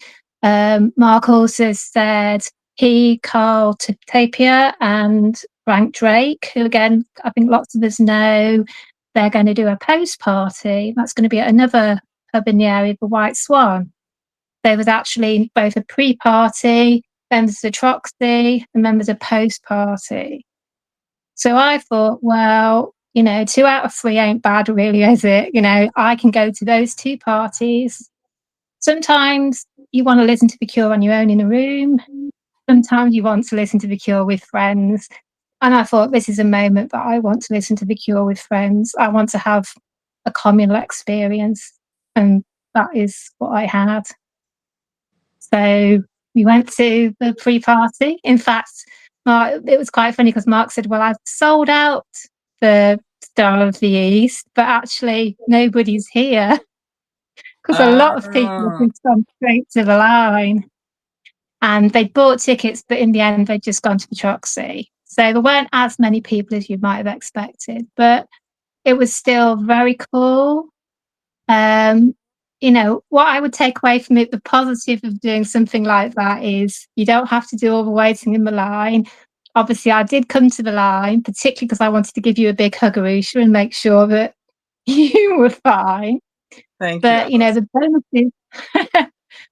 Mark also said he, Carl Tapia and Frank Drake, who again, I think lots of us know, they're going to do a post party. That's going to be at another pub in the area, the White Swan. There was actually both a pre-party, then there's a Troxy, and then there's a post-party. So I thought, well, 2 out of 3 ain't bad really, is it? I can go to those 2 parties. Sometimes you want to listen to The Cure on your own in a room. Sometimes you want to listen to The Cure with friends. And I thought, this is a moment that I want to listen to The Cure with friends. I want to have a communal experience. And that is what I had. So we went to the pre-party. In fact, Mark, it was quite funny because Mark said, well, I've sold out the Star of the East, but actually nobody's here because a lot of people have just gone straight to the line. And they bought tickets, but in the end, they'd just gone to the Troxy. So there weren't as many people as you might have expected, but it was still very cool. What I would take away from it, the positive of doing something like that is you don't have to do all the waiting in the line. Obviously, I did come to the line, particularly because I wanted to give you a big hug, Arusha, and make sure that you were fine. Thank you. But, the bonuses,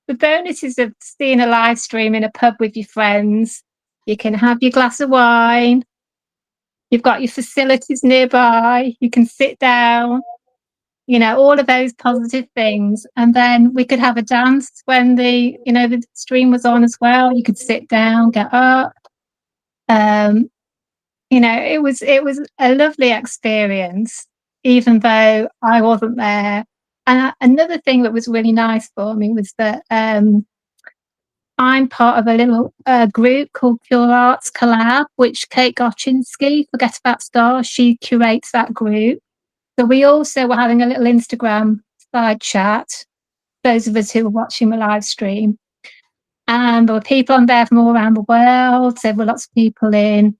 the bonuses of seeing a live stream in a pub with your friends, you can have your glass of wine, you've got your facilities nearby, you can sit down, all of those positive things. And then we could have a dance when the stream was on as well. You could sit down, get up. It was a lovely experience, even though I wasn't there. And another thing that was really nice for me was that I'm part of a little group called Pure Arts Collab, which Kate Gotchinsky, Forget About Stars, she curates that group. So we also were having a little Instagram side chat, those of us who were watching the live stream. And there were people on there from all around the world. There were lots of people in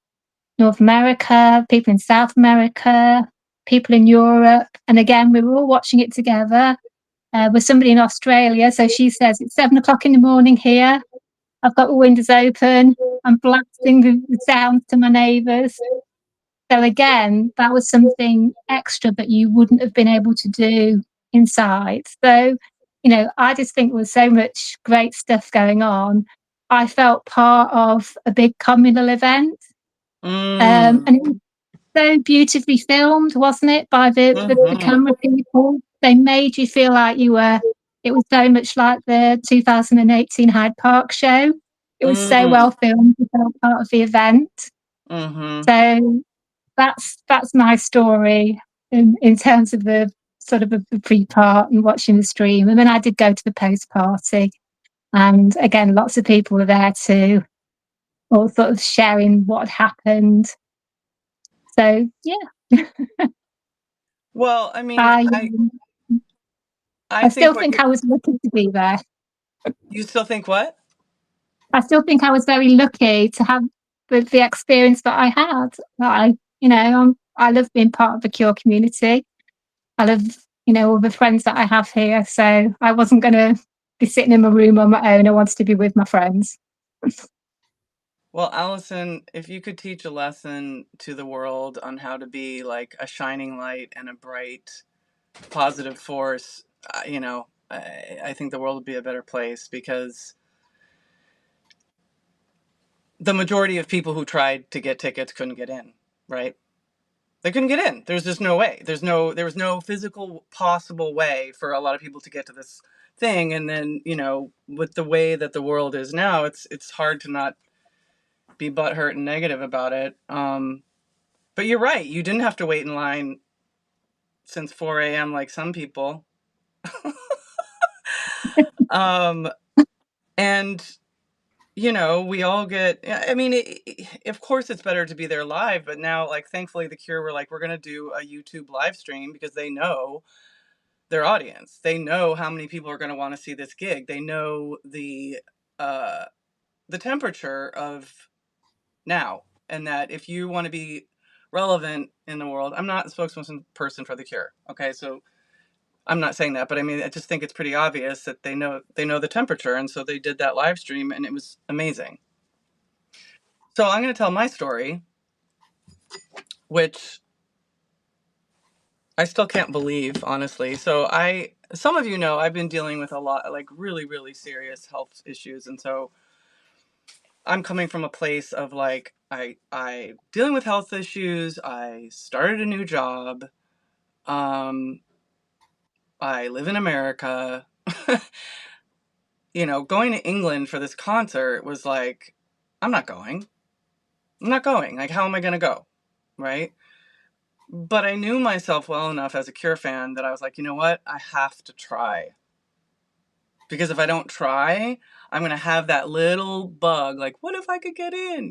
North America, people in South America, people in Europe. And again, we were all watching it together with somebody in Australia. So she says, it's 7:00 in the morning here. I've got the windows open. I'm blasting the sounds to my neighbours. So again, that was something extra that you wouldn't have been able to do inside. So, I just think there was so much great stuff going on. I felt part of a big communal event. And it was so beautifully filmed, wasn't it, by the camera people? They made you feel like it was very much like the 2018 Hyde Park show. It was so well filmed, you felt part of the event. So that's my story in terms of the sort of a pre-part and watching the stream. And then I did go to the post-party. And again, lots of people were there too, all sort of sharing what had happened. So, yeah. Well, I mean, I still think I was lucky to be there. You still think what? I still think I was very lucky to have the experience that I had. I love being part of the Cure community. I love, all the friends that I have here. So I wasn't going to be sitting in my room on my own. I wanted to be with my friends. Well, Alison, if you could teach a lesson to the world on how to be like a shining light and a bright, positive force, I think the world would be a better place, because the majority of people who tried to get tickets couldn't get in, right? They couldn't get in. There's just no way. There was no physical possible way for a lot of people to get to this thing. And then, with the way that the world is now, it's hard to not be butthurt and negative about it. But you're right. You didn't have to wait in line since 4 a.m. like some people. And we all get, I mean, of course it's better to be there live, but now, like, thankfully the Cure were like, we're going to do a YouTube live stream, because they know their audience. They know how many people are going to want to see this gig. They know the temperature of now, and that if you want to be relevant in the world, I'm not a spokesperson for the Cure. Okay. So I'm not saying that, but I mean, I just think it's pretty obvious that they know the temperature. And so they did that live stream, and it was amazing. So I'm going to tell my story, which I still can't believe, honestly. So some of you know, I've been dealing with a lot, like really, really serious health issues. And so I'm coming from a place of like, I dealing with health issues. I started a new job. I live in America. Going to England for this concert was like, I'm not going. Like, how am I going to go? Right. But I knew myself well enough as a Cure fan that I was like, you know what? I have to try. Because if I don't try, I'm going to have that little bug, like, what if I could get in,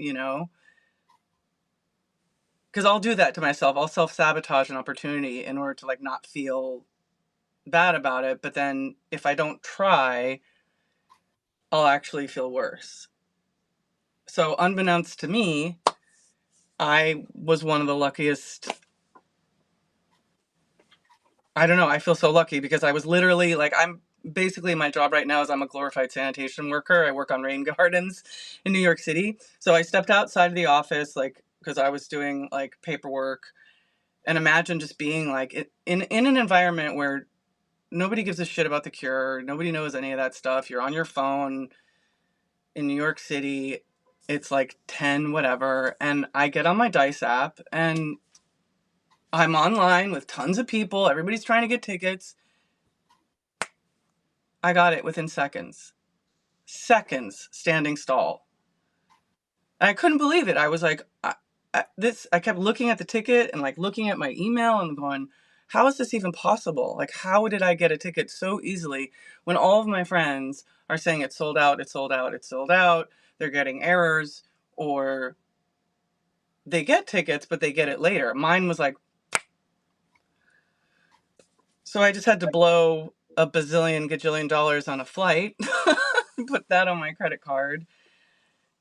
Because I'll do that to myself. I'll self-sabotage an opportunity in order to, like, not feel bad about it. But then if I don't try, I'll actually feel worse. So unbeknownst to me, I was one of the luckiest. I don't know. I feel so lucky because I was literally like, basically, my job right now is I'm a glorified sanitation worker. I work on rain gardens in New York City. So I stepped outside of the office, like, because I was doing like paperwork, and imagine just being like in an environment where nobody gives a shit about the Cure. Nobody knows any of that stuff. You're on your phone in New York City. It's like 10 whatever. And I get on my Dice app, and I'm online with tons of people. Everybody's trying to get tickets. I got it within seconds. Standing stall. And I couldn't believe it. I was like, I kept looking at the ticket and like looking at my email and going, how is this even possible? Like, how did I get a ticket so easily when all of my friends are saying it's sold out, it's sold out, it's sold out. They're getting errors, or they get tickets, but they get it later. Mine was like, so I just had to blow a bazillion gajillion dollars on a flight, put that on my credit card.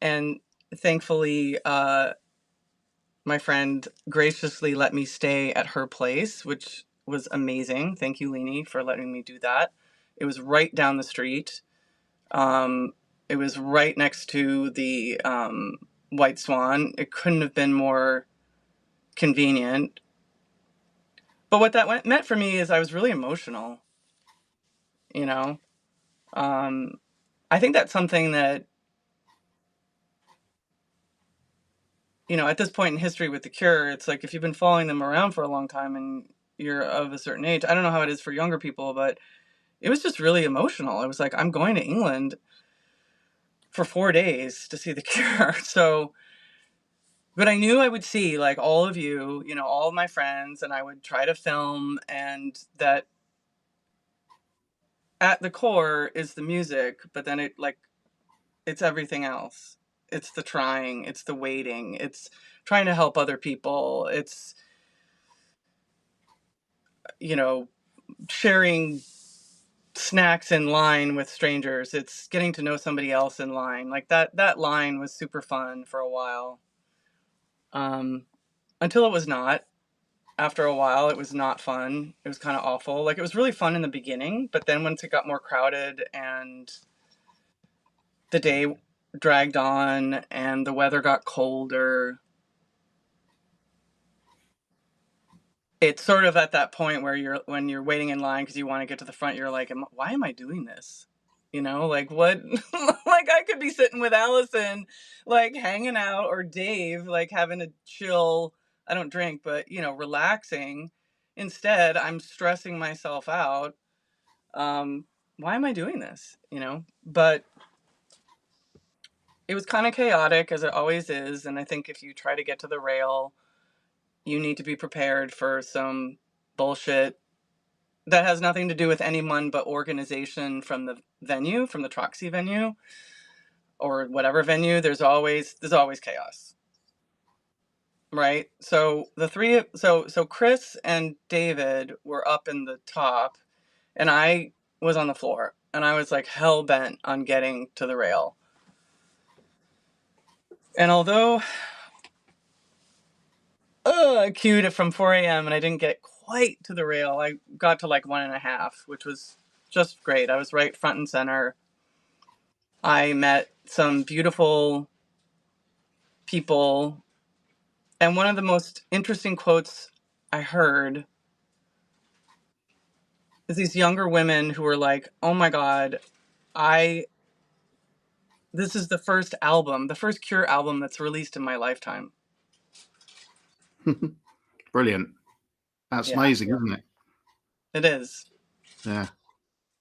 And thankfully, my friend graciously let me stay at her place, which was amazing. Thank you, Leanie, for letting me do that. It was right down the street. It was right next to the White Swan. It couldn't have been more convenient. But what that meant for me is I was really emotional, you know? I think that's something that, at this point in history with the Cure, it's like if you've been following them around for a long time and you're of a certain age, I don't know how it is for younger people, but it was just really emotional. I was like, I'm going to England for 4 days to see the Cure. So, but I knew I would see like all of you, all of my friends, and I would try to film, and that at the core is the music, but then it's everything else. It's the trying, it's the waiting, it's trying to help other people. It's, sharing snacks in line with strangers. It's getting to know somebody else in line. Like that line was super fun for a while. Until it was not. After a while, it was not fun. It was kind of awful. Like, it was really fun in the beginning, but then once it got more crowded and the day dragged on and the weather got colder, it's sort of at that point where when you're waiting in line because you want to get to the front, you're like, why am I doing this? You know, like what? Like I could be sitting with Alison, like hanging out, or Dave, like having a chill. I don't drink, but relaxing. Instead, I'm stressing myself out. Why am I doing this? But it was kind of chaotic, as it always is. And I think if you try to get to the rail, you need to be prepared for some bullshit that has nothing to do with anyone but organization from the venue, from the Troxy venue or whatever venue. There's always chaos, right? So so Chris and David were up in the top, and I was on the floor, and I was like hell bent on getting to the rail. And although I queued it from 4 a.m. and I didn't get quite to the rail, I got to like 1.5, which was just great. I was right front and center. I met some beautiful people. And one of the most interesting quotes I heard is these younger women who were like, oh my God, this is the first Cure album that's released in my lifetime. Brilliant. That's amazing, isn't it? It is. Yeah.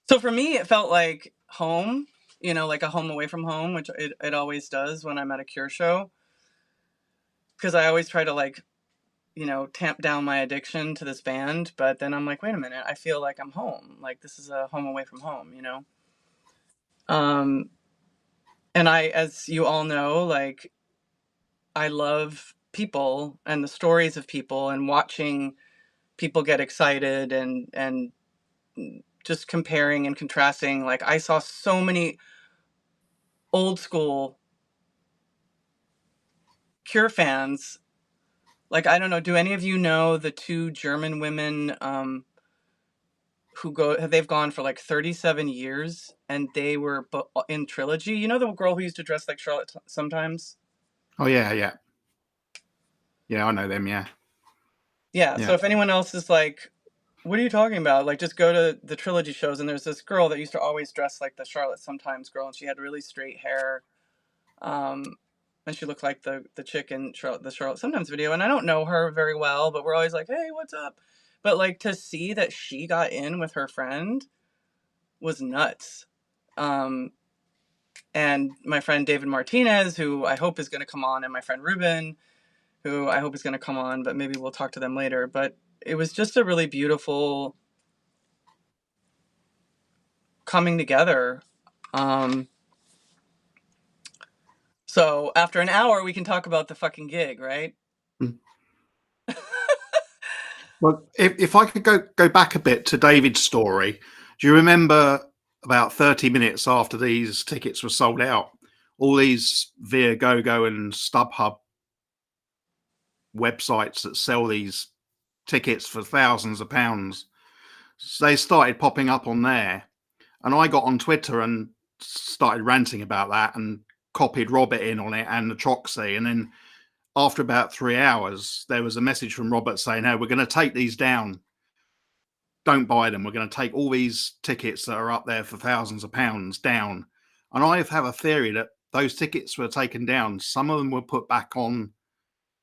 So for me, it felt like home, like a home away from home, which it always does when I'm at a Cure show. Because I always try to tamp down my addiction to this band. But then I'm like, wait a minute, I feel like I'm home. Like this is a home away from home, And as you all know, like I love people and the stories of people and watching people get excited and just comparing and contrasting. Like I saw so many old school Cure fans. Like, I don't know, do any of you know the two German women they've gone for like 37 years, and they were in Trilogy? You know the girl who used to dress like Charlotte sometimes? Oh, yeah, yeah. Yeah, I know them, yeah. Yeah, so if anyone else is like, what are you talking about? Like, just go to the Trilogy shows, and there's this girl that used to always dress like the Charlotte sometimes girl, and she had really straight hair. And she looked like the chick in the Charlotte Sometimes video. And I don't know her very well, but we're always like, hey, what's up? But like to see that she got in with her friend was nuts. And my friend David Martinez, who I hope is going to come on, and my friend Ruben, who I hope is going to come on, but maybe we'll talk to them later. But it was just a really beautiful coming together. So after an hour, we can talk about the fucking gig, right? Well, if I could go back a bit to David's story, do you remember about 30 minutes after these tickets were sold out, all these Viagogo and StubHub websites that sell these tickets for thousands of pounds, they started popping up on there, and I got on Twitter and started ranting about that and copied Robert in on it and the Troxy, and then after about 3 hours, there was a message from Robert saying, hey, we're going to take these down. Don't buy them. We're going to take all these tickets that are up there for thousands of pounds down. And I have a theory that those tickets were taken down. Some of them were put back on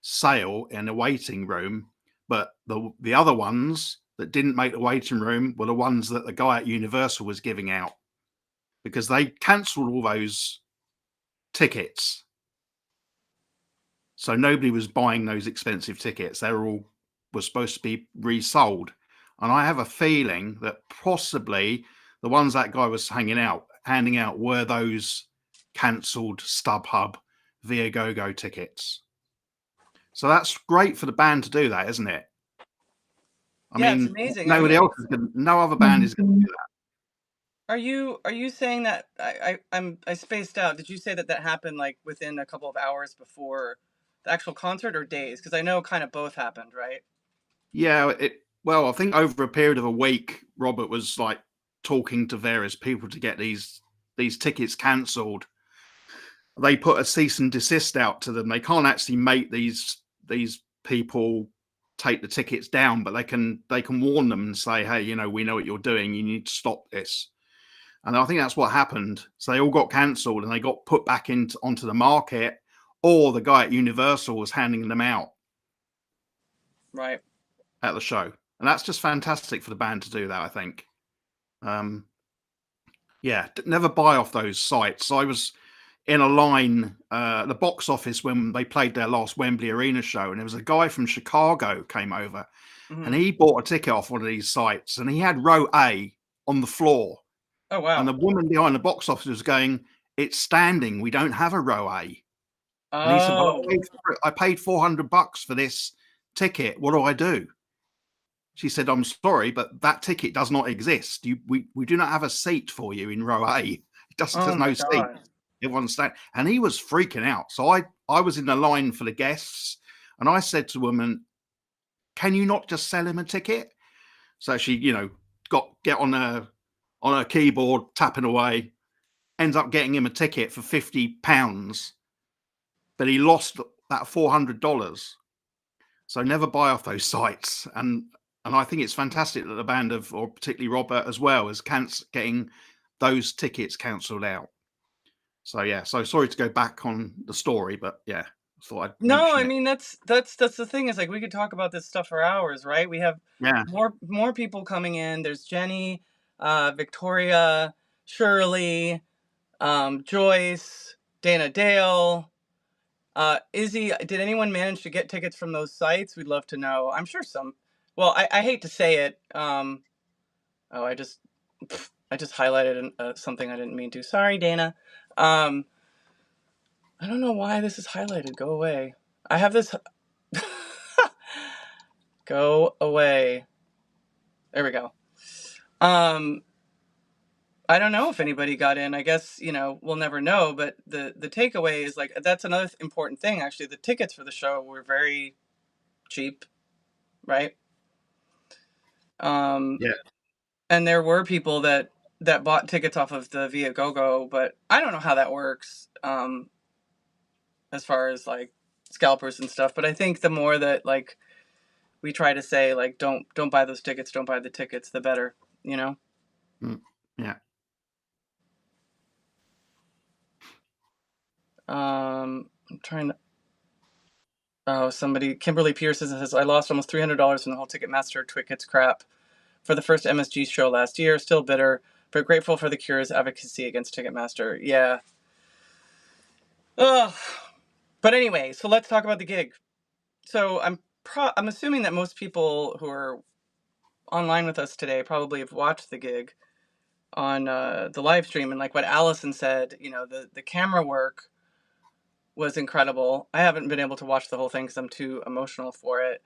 sale in a waiting room, but the other ones that didn't make the waiting room were the ones that the guy at Universal was giving out, because they cancelled all those tickets. So nobody was buying those expensive tickets. They were supposed to be resold. And I have a feeling that possibly the ones that guy was handing out were those cancelled StubHub Viagogo tickets. So that's great for the band to do that, isn't it? I mean, it's amazing. Nobody else is no other band is going to do that. Are you saying that I spaced out? Did you say that happened like within a couple of hours before the actual concert, or days? Because I know kind of both happened, right? Yeah, well, I think over a period of a week, Robert was like talking to various people to get these tickets cancelled. they put a cease and desist out to them. They can't actually make these people take the tickets down, but they can warn them and say, hey, we know what you're doing. You need to stop this. And I think that's what happened. So they all got cancelled and they got put back onto the market, or the guy at Universal was handing them out. Right. At the show. And that's just fantastic for the band to do that, I think. Yeah, never buy off those sites. I was in a line at the box office when they played their last Wembley Arena show, and there was a guy from Chicago came over, and he bought a ticket off one of these sites, and he had row A on the floor. Oh, wow. And the woman behind the box office was going, it's standing. We don't have a row A. Oh. And he said, well, I paid $400 for this ticket. What do I do? She said, I'm sorry, but that ticket does not exist. We do not have a seat for you in row A. There's no seat. Everyone's standing. And he was freaking out. So I was in the line for the guests, and I said to the woman, can you not just sell him a ticket? So she, get on her keyboard, tapping away, ends up getting him a ticket for £50, but he lost that $400. So never buy off those sites. And I think it's fantastic that the band or particularly Robert as well, is getting those tickets cancelled out. So yeah, so sorry to go back on the story, but yeah, I thought I'd No, I mean that's the thing, is like we could talk about this stuff for hours, right? We have more people coming in. There's Jenny, Victoria, Shirley, Joyce, Dana Dale, Izzy. Did anyone manage to get tickets from those sites? We'd love to know. I'm sure some. Well, I hate to say it. I just highlighted something I didn't mean to. Sorry, Dana. I don't know why this is highlighted. Go away. I have this. Go away. There we go. I don't know if anybody got in. I guess, we'll never know. But the takeaway is like, that's another important thing. Actually, the tickets for the show were very cheap, right? Yeah. And there were people that bought tickets off of the Viagogo, but I don't know how that works. As far as like scalpers and stuff. But I think the more that like we try to say like don't buy those tickets, don't buy the tickets, the better, Yeah. I'm trying to. Oh, Kimberly Pearson says, I lost almost $300 from the whole Ticketmaster tickets crap for the first MSG show last year. Still bitter, but grateful for the Cure's advocacy against Ticketmaster. Yeah. Ugh. But anyway, so let's talk about the gig. So I'm assuming that most people who are online with us today probably have watched the gig on the live stream, and like what Alison said, the camera work was incredible. I haven't been able to watch the whole thing because I'm too emotional for it,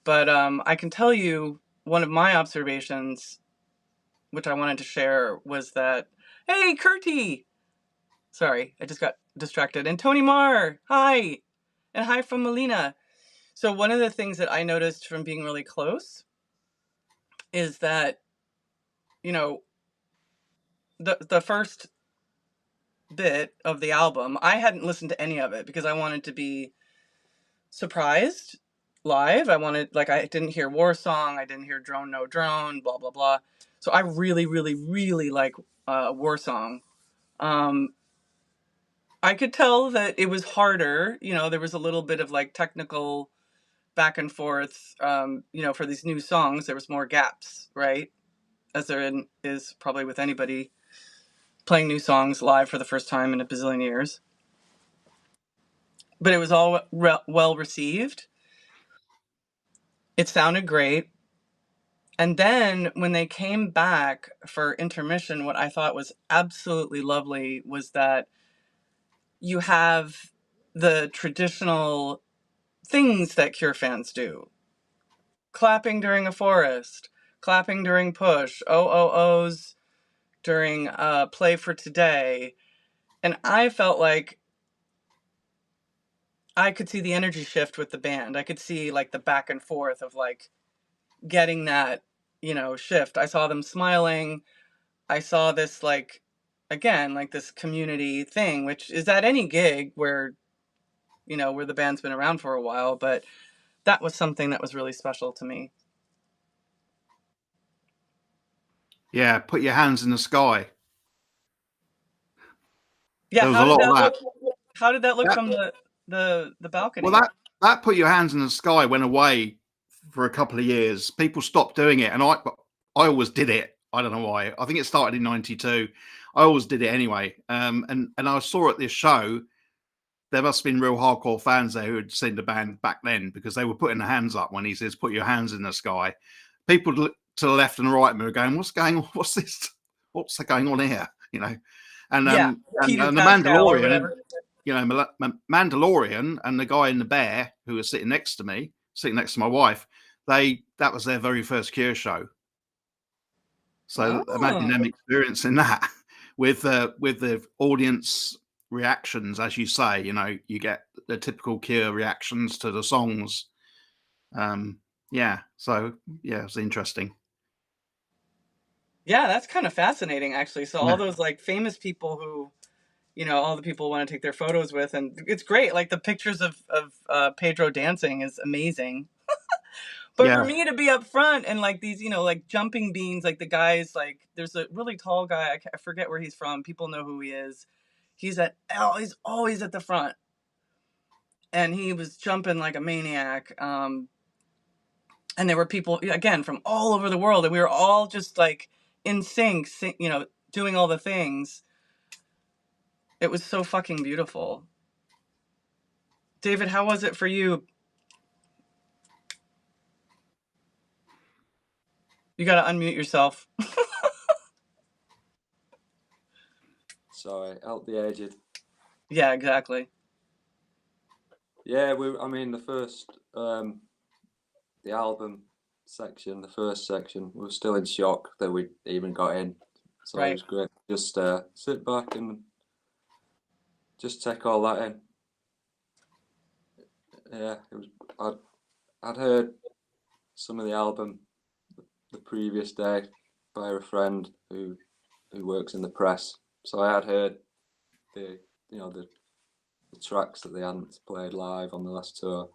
but I can tell you one of my observations, which I wanted to share, was that, hey, Kurtie! Sorry, I just got distracted. And Toni Marr, hi! And hi from Melina. So one of the things that I noticed from being really close is that, the first bit of the album, I hadn't listened to any of it because I wanted to be surprised live. I didn't hear War Song, I didn't hear Drone No Drone, blah, blah, blah. So I really, really, really like War Song. I could tell that it was harder. There was a little bit of like technical back and forth. For these new songs, there was more gaps, right? As there is probably with anybody playing new songs live for the first time in a bazillion years. But it was all well received. It sounded great. And then when they came back for intermission, what I thought was absolutely lovely was that you have the traditional things that Cure fans do. Clapping during a forest, clapping during Push, OOOs during Play for Today. And I felt like I could see the energy shift with the band. I could see like the back and forth of like shift. I saw them smiling. I saw this like, again, like this community thing, which is at any gig where, where the band's been around for a while, but that was something that was really special to me. Yeah, put your hands in the sky. Yeah, There was a lot of that. How did that look from the balcony? Well, that put your hands in the sky went away for a couple of years. People stopped doing it, and I always did it. I don't know why. I think it started in '92. I always did it anyway. And I saw at this show, there must have been real hardcore fans there who had seen the band back then, because they were putting their hands up when he says, "Put your hands in the sky." People to the left and the right were going, "What's going on? What's this? What's going on here?" And Yeah, and Peter the Pascal or Mandalorian, whatever. Mandalorian and the guy in the bear who was sitting next to me, sitting next to my wife, that was their very first Cure show. So imagine them experiencing that with the audience reactions, as you say. You get the typical Cure reactions to the songs. So it's interesting. Yeah, that's kind of fascinating, actually. So all those like famous people who, all the people want to take their photos with, and it's great. Like the pictures of Pedro dancing is amazing. But for me to be up front and like these, like jumping beans, like the guys, like there's a really tall guy. I forget where he's from. People know who he is. He's always at the front, and he was jumping like a maniac. And there were people again from all over the world, and we were all just like in sync, doing all the things. It was so fucking beautiful. David, how was it for you? You got to unmute yourself. Sorry, help the aged. Yeah, exactly. Yeah, the first, the album section, the first section, we were still in shock that we even got in. So Right. It was great. Just sit back and just take all that in. Yeah, it was. I'd heard some of the album the previous day by a friend who works in the press. So I had heard the tracks that they hadn't played live on the last tour.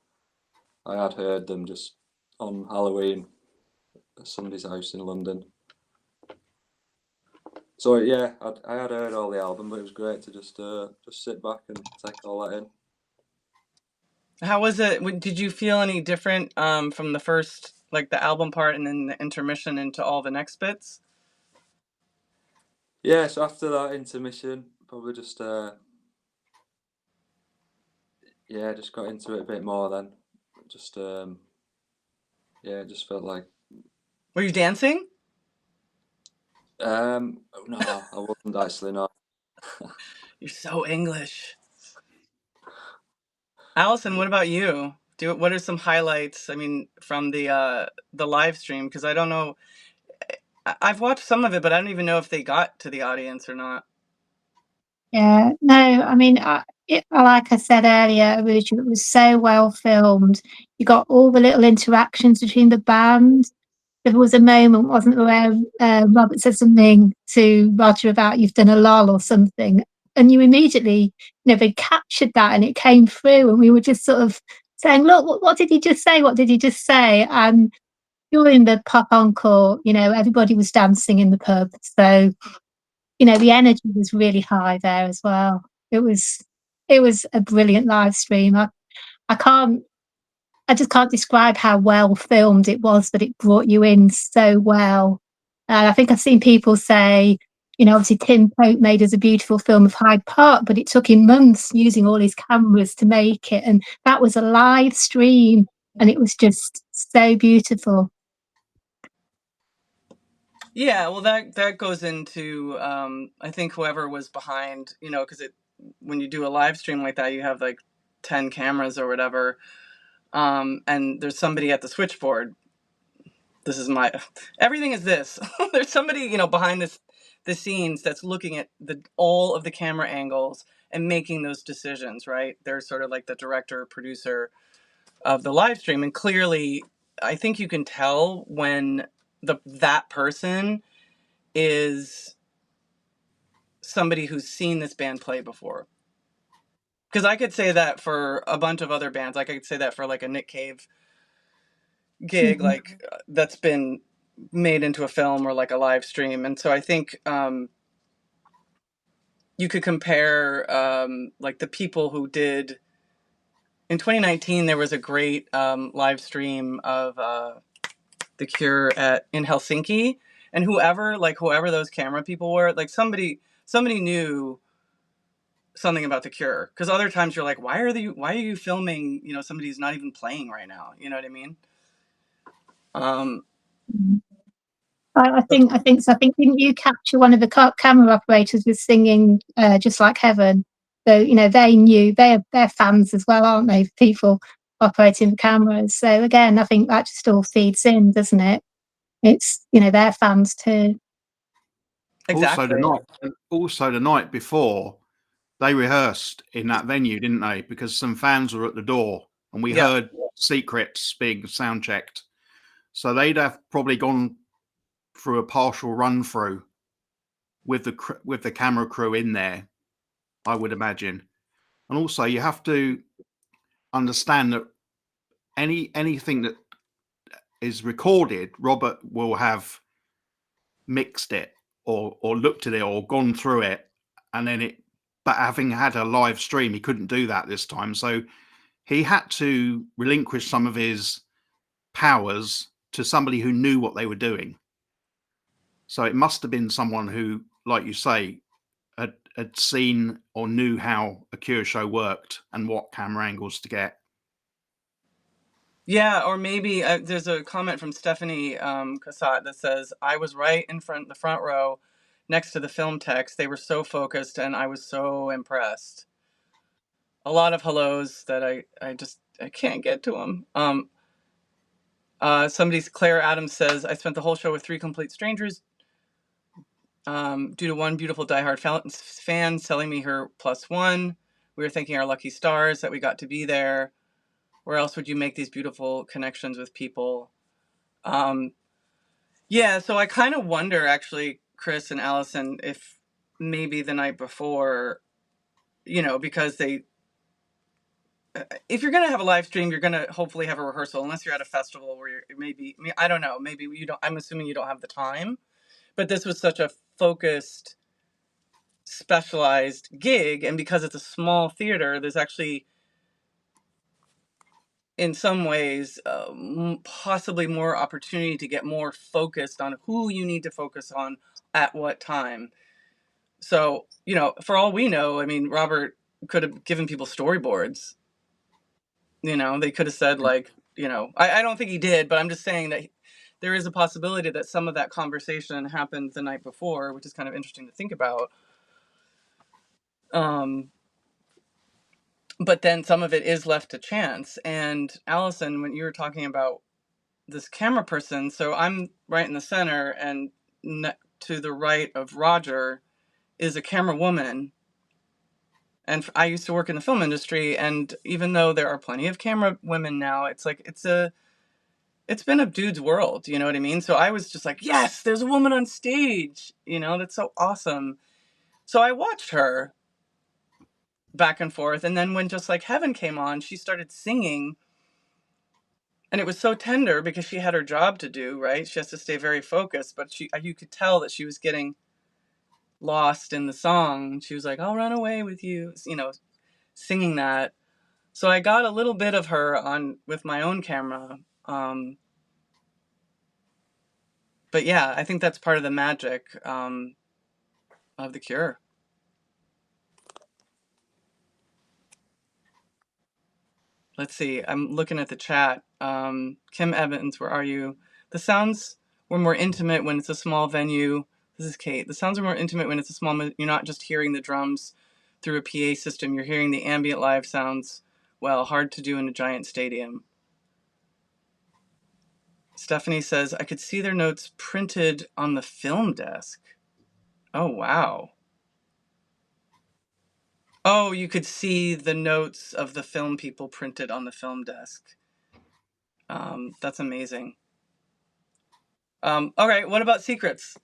I had heard them just on Halloween at somebody's house in London. So yeah, I had heard all the album, but it was great to just sit back and take all that in. How was it? Did you feel any different from the first, like the album part and then the intermission into all the next bits? Yeah, so after that intermission, probably just just got into it a bit more then. Just it just felt like. Were you dancing? No, I wasn't actually, no. You're so English. Alison, what about you? What are some highlights? I mean, from the live stream, because I don't know. I've watched some of it, but I don't even know if they got to the audience or not. Yeah, no, I mean, like I said earlier, Arusha, it was so well filmed. You got all the little interactions between the band. There was a moment, wasn't there, where Robert said something to Roger about you've done a lull or something, and you immediately, they captured that and it came through, and we were just sort of saying, "Look, what did he just say? What did he just say?" And during the pop encore, everybody was dancing in the pub, so the energy was really high there as well. It was a brilliant live stream. I just can't describe how well filmed it was, but it brought you in so well. And I think I've seen people say, obviously Tim Pope made us a beautiful film of Hyde Park, but it took him months using all his cameras to make it. And that was a live stream, and it was just so beautiful. Yeah, well, that goes into I think whoever was behind, because when you do a live stream like that, you have like 10 cameras or whatever, and there's somebody at the switchboard. This is everything is this. There's somebody behind the scenes that's looking at all of the camera angles and making those decisions. Right? They're sort of like the director, producer of the live stream, and clearly, I think you can tell when that person is somebody who's seen this band play before. Because I could say that for a bunch of other bands. Like I could say that for like a Nick Cave gig, like that's been made into a film or like a live stream. And so I think you could compare like the people who did in 2019. There was a great live stream of The Cure in Helsinki, and whoever those camera people were, like somebody knew something about The Cure, because other times you're like, why are you filming, you know, somebody who's not even playing right now, you know what I mean? I think so. I think, didn't you capture one of the camera operators was singing Just Like Heaven? So, you know, they knew, they're fans as well, aren't they? People operating the cameras. So again, I think that just all feeds in, doesn't it? It's, you know, they're fans too. Exactly. Also the night before, they rehearsed in that venue, didn't they? Because some fans were at the door, and we heard Secrets being sound checked. So they'd have probably gone through a partial run through with the camera crew in there, I would imagine. And also, you have to understand that anything that is recorded, Robert will have mixed it or looked at it or gone through it, and then but having had a live stream, he couldn't do that this time. So he had to relinquish some of his powers to somebody who knew what they were doing. So it must have been someone who, like you say, had seen or knew how a Cure show worked and what camera angles to get. Yeah, or maybe there's a comment from Stephanie Cassat that says, I was right in the front row next to the film techs. They were so focused and I was so impressed. A lot of hellos that I can't get to them. Claire Adams says, I spent the whole show with 3 complete strangers due to one beautiful diehard fan selling me her +1. We were thanking our lucky stars that we got to be there. Where else would you make these beautiful connections with people? Yeah, so I kind of wonder, actually, Chris and Alison, if maybe the night before, you know, because if you're going to have a live stream, you're going to hopefully have a rehearsal, unless you're at a festival where you're maybe, I mean, I don't know, maybe you don't, I'm assuming you don't have the time, but this was such a focused, specialized gig. And because it's a small theater, there's actually, in some ways, possibly more opportunity to get more focused on who you need to focus on at what time. So, you know, for all we know, I mean, Robert could have given people storyboards. You know, they could have said, like, you know, I don't think he did, but I'm just saying that there is a possibility that some of that conversation happened the night before, which is kind of interesting to think about. But then some of it is left to chance. And Alison, when you were talking about this camera person, so I'm right in the center, and to the right of Roger is a camera woman. And I used to work in the film industry, and even though there are plenty of camera women now, it's like it's been a dude's world, you know what I mean? So I was just like, yes, there's a woman on stage, you know, that's so awesome. So I watched her back and forth, and then when Just Like Heaven came on, she started singing, and it was so tender because she had her job to do, right? She has to stay very focused, but you could tell that she was getting lost in the song. She was like, I'll run away with you, you know, singing that. So I got a little bit of her on with my own camera. But yeah, I think that's part of the magic of The Cure. Let's see. I'm looking at the chat. Kim Evans, where are you? The sounds were more intimate when it's a small venue. This is Kate. The sounds are more intimate when it's a small. You're not just hearing the drums through a PA system. You're hearing the ambient live sounds. Well, hard to do in a giant stadium. Stephanie says, I could see their notes printed on the film desk. Oh, wow. Oh, you could see the notes of the film people printed on the film desk. That's amazing. All right, what about secrets?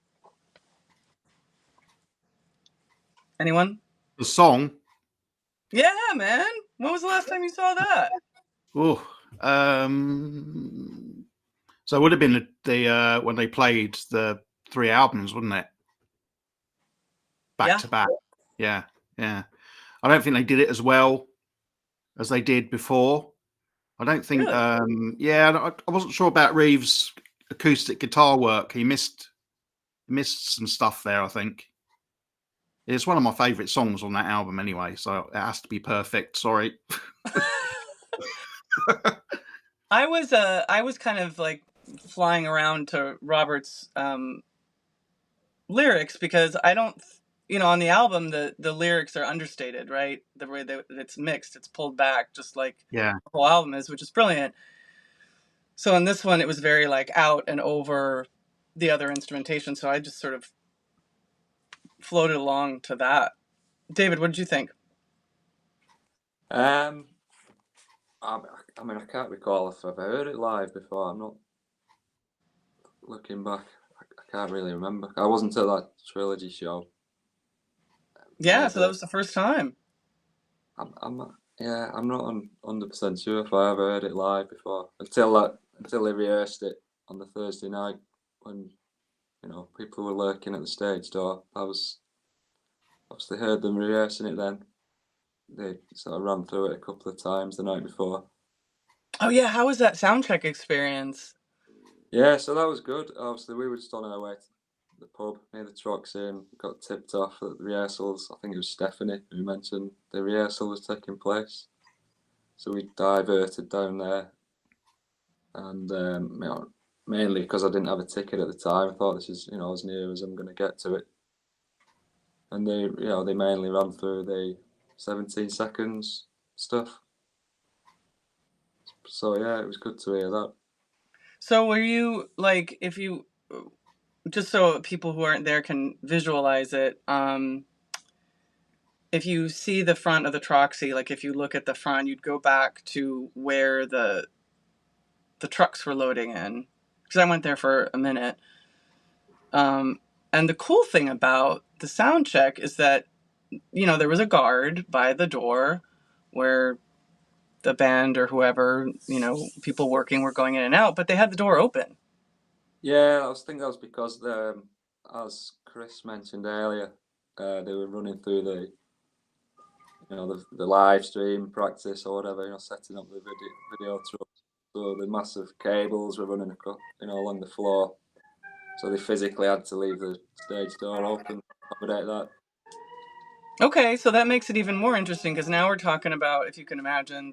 Anyone? The song. Yeah, man. When was the last time you saw that? Oh, so it would have been the when they played the 3 albums, wouldn't it? Back to back. Yeah, yeah. I don't think they did it as well as they did before. I don't think. Really? Yeah, I wasn't sure about Reeves' acoustic guitar work. He missed some stuff there, I think. It's one of my favourite songs on that album anyway, so it has to be perfect. Sorry. I was kind of like flying around to Robert's lyrics because I don't, on the album the lyrics are understated, right? The way that it's mixed, it's pulled back, just like Yeah. the whole album is, which is brilliant. So in this one, it was very like out and over the other instrumentation. So I just sort of floated along to that. David, what did you think? I mean, I can't recall if I've heard it live before. I'm not looking back. I can't really remember. I wasn't at that trilogy show. Yeah, so that was the first time. I'm not 100% sure if I ever heard it live before until they rehearsed it on the Thursday night when people were lurking at the stage door. I was obviously heard them rehearsing it then. They sort of ran through it a couple of times the night before. Oh yeah, how was that soundcheck experience? Yeah, so that was good. Obviously, we were just on our way to the pub near the Troxy and got tipped off at the rehearsals. I think it was Stephanie who mentioned the rehearsal was taking place. So we diverted down there. And, mainly because I didn't have a ticket at the time. I thought this is, as near as I'm going to get to it. And they mainly ran through the 17 seconds stuff. So yeah, it was good to hear that. So were you like, if you, just so people who aren't there can visualize it, if you see the front of the Troxy, like if you look at the front, you'd go back to where the trucks were loading in, because I went there for a minute. And the cool thing about the sound check is that, there was a guard by the door where the band or whoever, people working were going in and out, but they had the door open. Yeah, I think that was because, as Chris mentioned earlier, they were running through the live stream practice or whatever, setting up the video truck. So the massive cables were running along the floor. So they physically had to leave the stage door open to accommodate that. Okay, so that makes it even more interesting because now we're talking about, if you can imagine,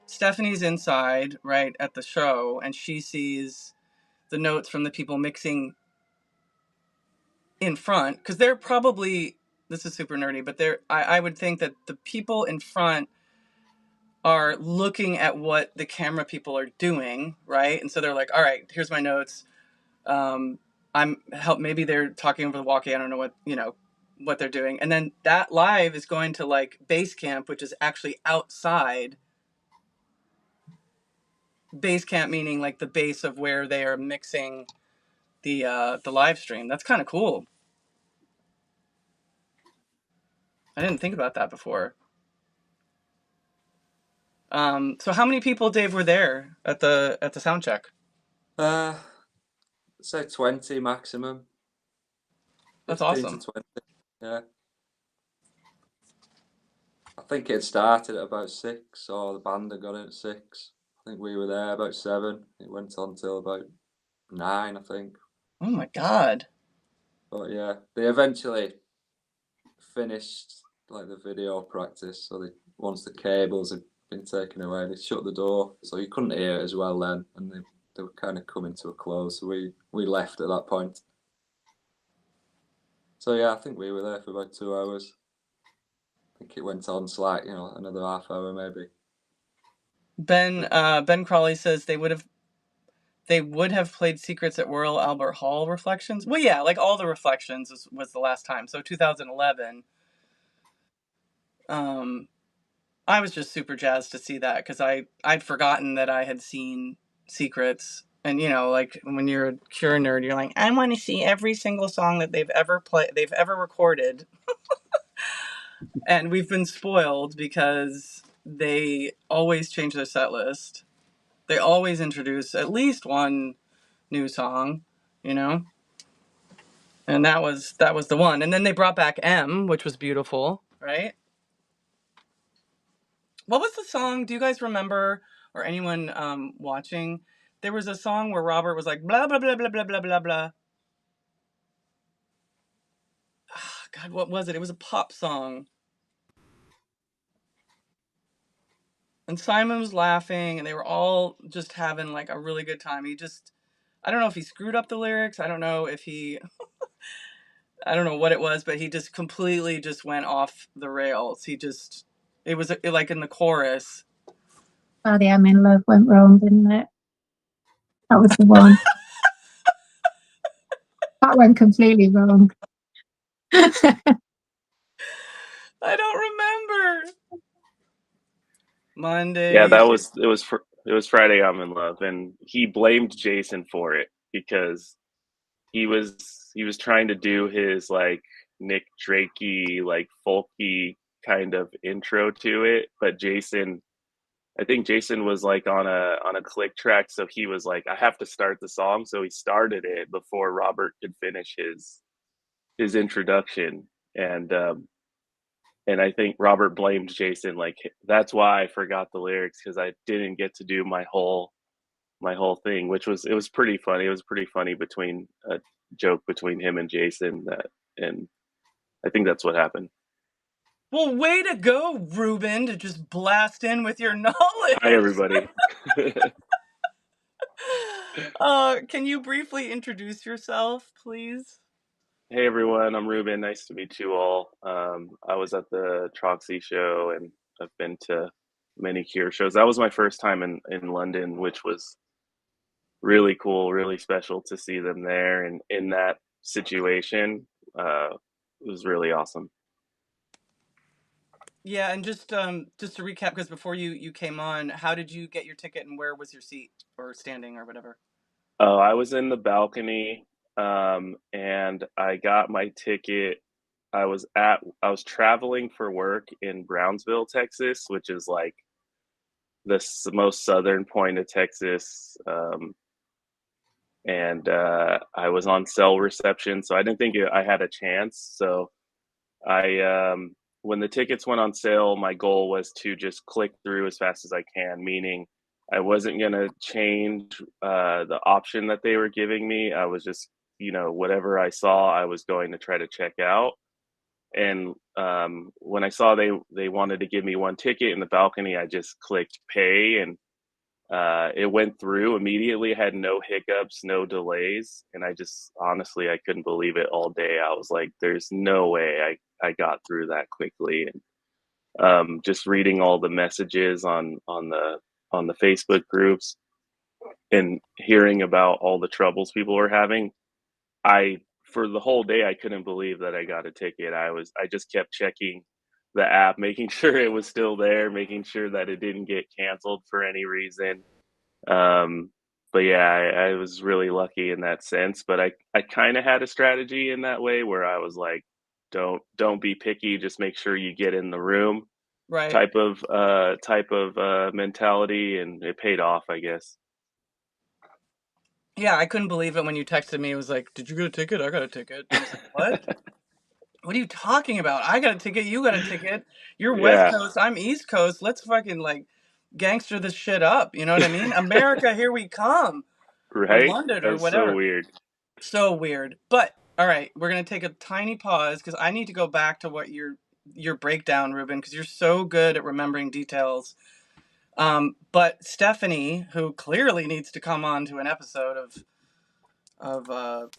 Stephanie's inside, right, at the show, and she sees the notes from the people mixing in front, because they're probably, this is super nerdy, but I would think that the people in front are looking at what the camera people are doing, right? And so they're like, all right, here's my notes. Maybe they're talking over the walkie. I don't know what they're doing. And then that live is going to like base camp, which is actually outside. Base camp meaning like the base of where they are mixing the live stream. That's kind of cool. I didn't think about that before. So how many people, Dave, were there at the sound check? Say 20 maximum. That's 15 awesome. to 20. Yeah. I think it started at about 6, or the band had got in at 6. I think we were there about 7. It went on till about 9, I think. Oh my God. But yeah, they eventually finished like the video practice. So once the cables had been taken away, they shut the door, so you couldn't hear it as well then, and they were kind of coming to a close. So we left at that point. So yeah, I think we were there for about 2 hours. I think it went on like another half hour maybe. Ben Crawley says they would have played Secrets at Royal Albert Hall Reflections. Well, yeah, like all the Reflections was the last time. So 2011. I was just super jazzed to see that because I'd forgotten that I had seen Secrets. And like when you're a Cure nerd, you're like, I want to see every single song that they've ever recorded. And we've been spoiled because they always change their set list. They always introduce at least one new song, you know? And that was the one. And then they brought back M, which was beautiful, right? What was the song? Do you guys remember, or anyone watching? There was a song where Robert was like, blah, blah, blah, blah, blah, blah, blah, blah. God, what was it? It was a pop song. And Simon was laughing, and they were all just having like a really good time. I don't know if he screwed up the lyrics. I don't know I don't know what it was, but he just completely just went off the rails. It was like in the chorus. Oh, the I'm in love went wrong, didn't it? That was the one. That went completely wrong. I don't remember. Monday. Yeah, it was Friday I'm in Love, and he blamed Jason for it because he was trying to do his like Nick Drakey like folky kind of intro to it, but I think Jason was like on a click track, so he was like, I have to start the song, so he started it before Robert could finish his introduction, and I think Robert blamed Jason like that's why I forgot the lyrics because I didn't get to do my whole thing, which was it was pretty funny. It was pretty funny between a joke between him and Jason and I think that's what happened. Well, way to go, Ruben, to just blast in with your knowledge. Hi everybody. Can you briefly introduce yourself, please? Hey everyone, I'm Ruben. Nice to meet you all. I was at the Troxy show and I've been to many Cure shows. That was my first time in London, which was really cool, really special to see them there and in that situation. It was really awesome. Yeah, and just to recap, because before you came on, how did you get your ticket and where was your seat or standing or whatever? Oh, I was in the balcony, and I got my ticket. I was traveling for work in Brownsville, Texas, which is like the most southern point of Texas. And I was on cell reception, so I didn't think I had a chance. So when the tickets went on sale, my goal was to just click through as fast as I can, meaning I wasn't gonna change the option that they were giving me. I was just, whatever I saw, I was going to try to check out. And when I saw they wanted to give me one ticket in the balcony, I just clicked pay, and it went through immediately. Had no hiccups, no delays, and I just honestly I couldn't believe it all day. I was like, "There's no way I got through that quickly." And just reading all the messages on the Facebook groups and hearing about all the troubles people were having, I for the whole day I couldn't believe that I got a ticket. I just kept checking the app, making sure it was still there, making sure that it didn't get canceled for any reason. Um, but yeah, I was really lucky in that sense. But I kind of had a strategy in that way where I was like, don't be picky, just make sure you get in the room Right. type of mentality, and it paid off, I guess. Yeah, I couldn't believe it when you texted me. It was like, "Did you get a ticket? I got a ticket." I was like, "What? What are you talking about? I got a ticket. You got a ticket. You're West Yeah, Coast. I'm East Coast. Let's fucking like gangster this shit up." You know what I mean? America, here we come, or right? London, That or was so whatever. weird. So weird. But all right, we're gonna take a tiny pause because I need to go back to what your breakdown, Ruben, because you're so good at remembering details. But Stephanie, who clearly needs to come on to an episode of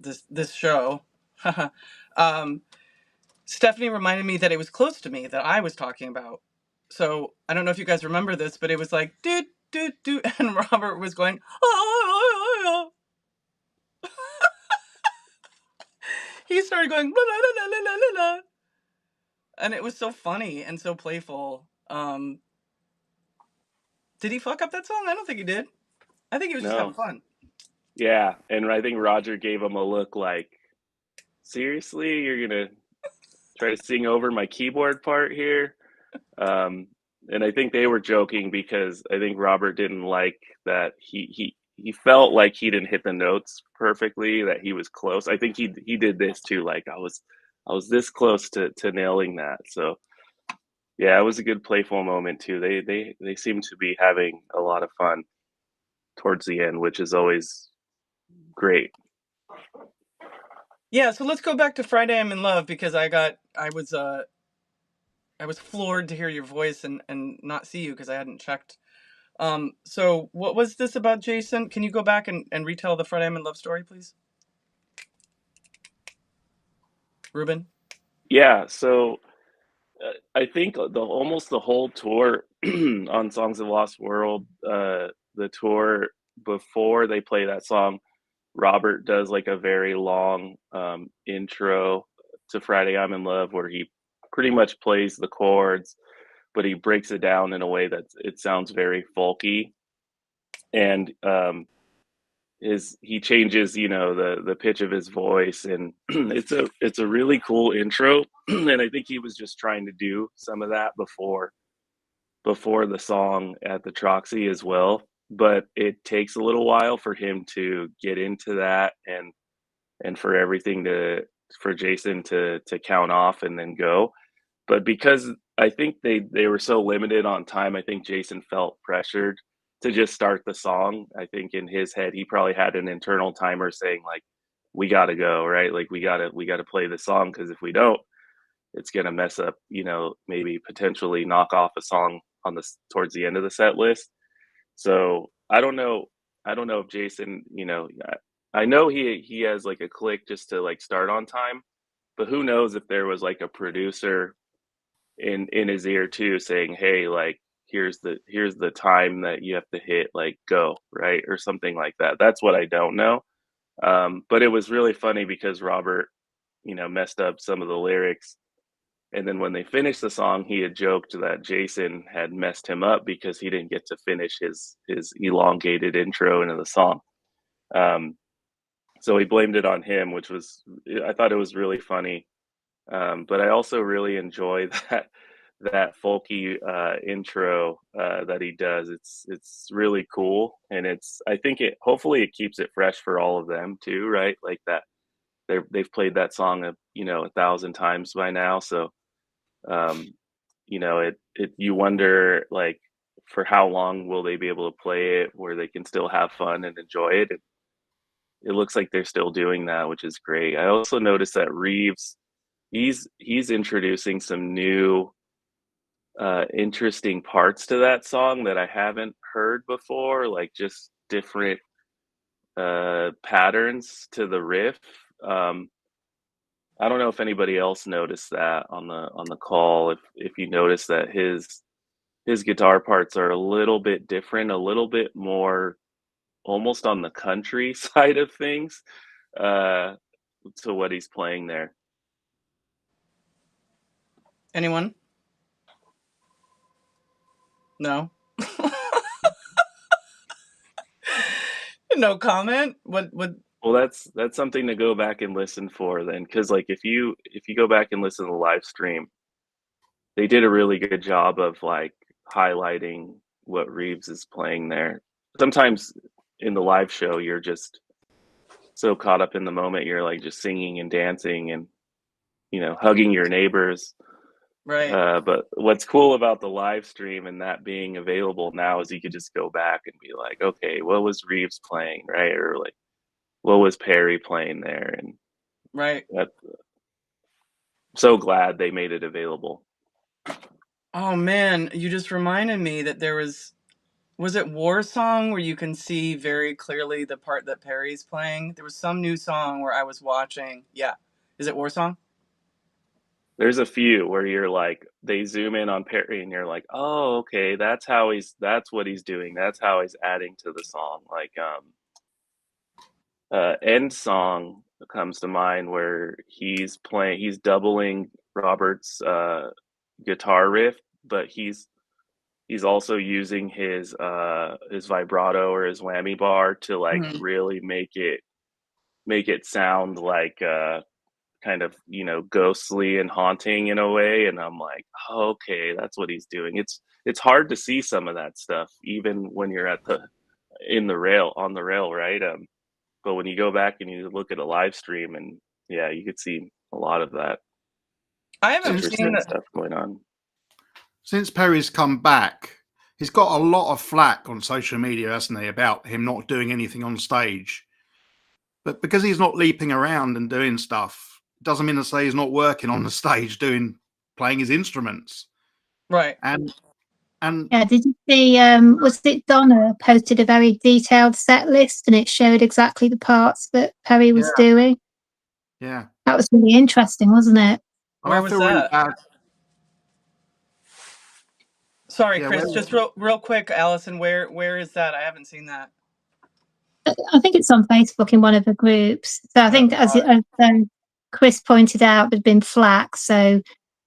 this show, Stephanie reminded me that it was close to me that I was talking about. So I don't know if you guys remember this, but it was like do do do, and Robert was going oh. He started going la, la, la, la, la, la, la. And it was so funny and so playful. Did he fuck up that song? I don't think he did. I think he was just having No, fun. yeah, and I think Roger gave him a look like, seriously, you're gonna try to sing over my keyboard part here. And I think they were joking because I think Robert didn't like that he felt like he didn't hit the notes perfectly, that he was close. I think he did this too, like I was this close to nailing that. So yeah, it was a good playful moment too. They seem to be having a lot of fun towards the end, which is always great. Yeah, so let's go back to Friday I'm in Love, because I was floored to hear your voice and not see you because I hadn't checked. So what was this about, Jason? Can you go back and retell the Friday I'm in Love story, please? Ruben? Yeah, so I think almost the whole tour on Songs of Lost World, the tour before they play that song, Robert does like a very long intro to Friday I'm in Love where he pretty much plays the chords, but he breaks it down in a way that it sounds very folky. And he changes, the pitch of his voice, and it's a really cool intro. And I think he was just trying to do some of that before the song at the Troxy as well. But it takes a little while for him to get into that, and for Jason to count off and then go. But because I think they were so limited on time, I think Jason felt pressured to just start the song. I think in his head he probably had an internal timer saying like, we got to go, right? Like we got to play the song, because if we don't, it's going to mess up, maybe potentially knock off a song towards the end of the set list. So I don't know if Jason, I know he has like a click just to like start on time, but who knows if there was like a producer in his ear too saying, hey, like here's the time that you have to hit, like go, right, or something like that. That's what I don't know. But it was really funny because Robert messed up some of the lyrics, and then when they finished the song, he had joked that Jason had messed him up because he didn't get to finish his elongated intro into the song. So he blamed it on him, which was, I thought it was really funny. But I also really enjoy that folky intro that he does. It's really cool, and I think hopefully it keeps it fresh for all of them too, right? Like that they've played that song 1,000 times by now, so you wonder like for how long will they be able to play it where they can still have fun and enjoy it. It looks like they're still doing that, which is great. I also noticed that Reeves, he's introducing some new interesting parts to that song that I haven't heard before, like just different patterns to the riff. I don't know if anybody else noticed that on the call. If you notice that his guitar parts are a little bit different, a little bit more almost on the country side of things to what he's playing there. Anyone? No? No comment? What? Well, that's something to go back and listen for then, because like if you go back and listen to the live stream, they did a really good job of like highlighting what Reeves is playing there. Sometimes in the live show, you're just so caught up in the moment, you're like just singing and dancing and hugging your neighbors. Right. But what's cool about the live stream and that being available now is you could just go back and be like, okay, what was Reeves playing, right? Or like, what was Perry playing there? And Right. I'm so glad they made it available. Oh man, you just reminded me that there was it War Song where you can see very clearly the part that Perry's playing? There was some new song where I was watching. Yeah. Is it War Song? There's a few where you're like, they zoom in on Perry and you're like, oh, okay, that's what he's doing. That's how he's adding to the song. Like, End Song comes to mind where he's doubling Robert's guitar riff, but he's also using his vibrato or his whammy bar to like really make it sound like kind of, you know, ghostly and haunting in a way. And I'm like, oh, okay, that's what he's doing. It's hard to see some of that stuff, even when you're on the rail, right? But when you go back and you look at a live stream, and yeah, you could see a lot of that I haven't Since seen interesting the, stuff going on. since Perry's come back, he's got a lot of flack on social media, hasn't he, about him not doing anything on stage. But because he's not leaping around and doing stuff, doesn't mean to say he's not working on the stage playing his instruments. right. And Yeah, did you see, was it Donna posted a very detailed set list and it showed exactly the parts that Perry was doing? yeah, That was really interesting, wasn't it? and Where I was feel really that? bad. Sorry, Yeah, Chris, just real quick, Alison, where is that? I haven't seen that. I think it's on Facebook in one of the groups. So I think, as Chris pointed out, there'd been flack. So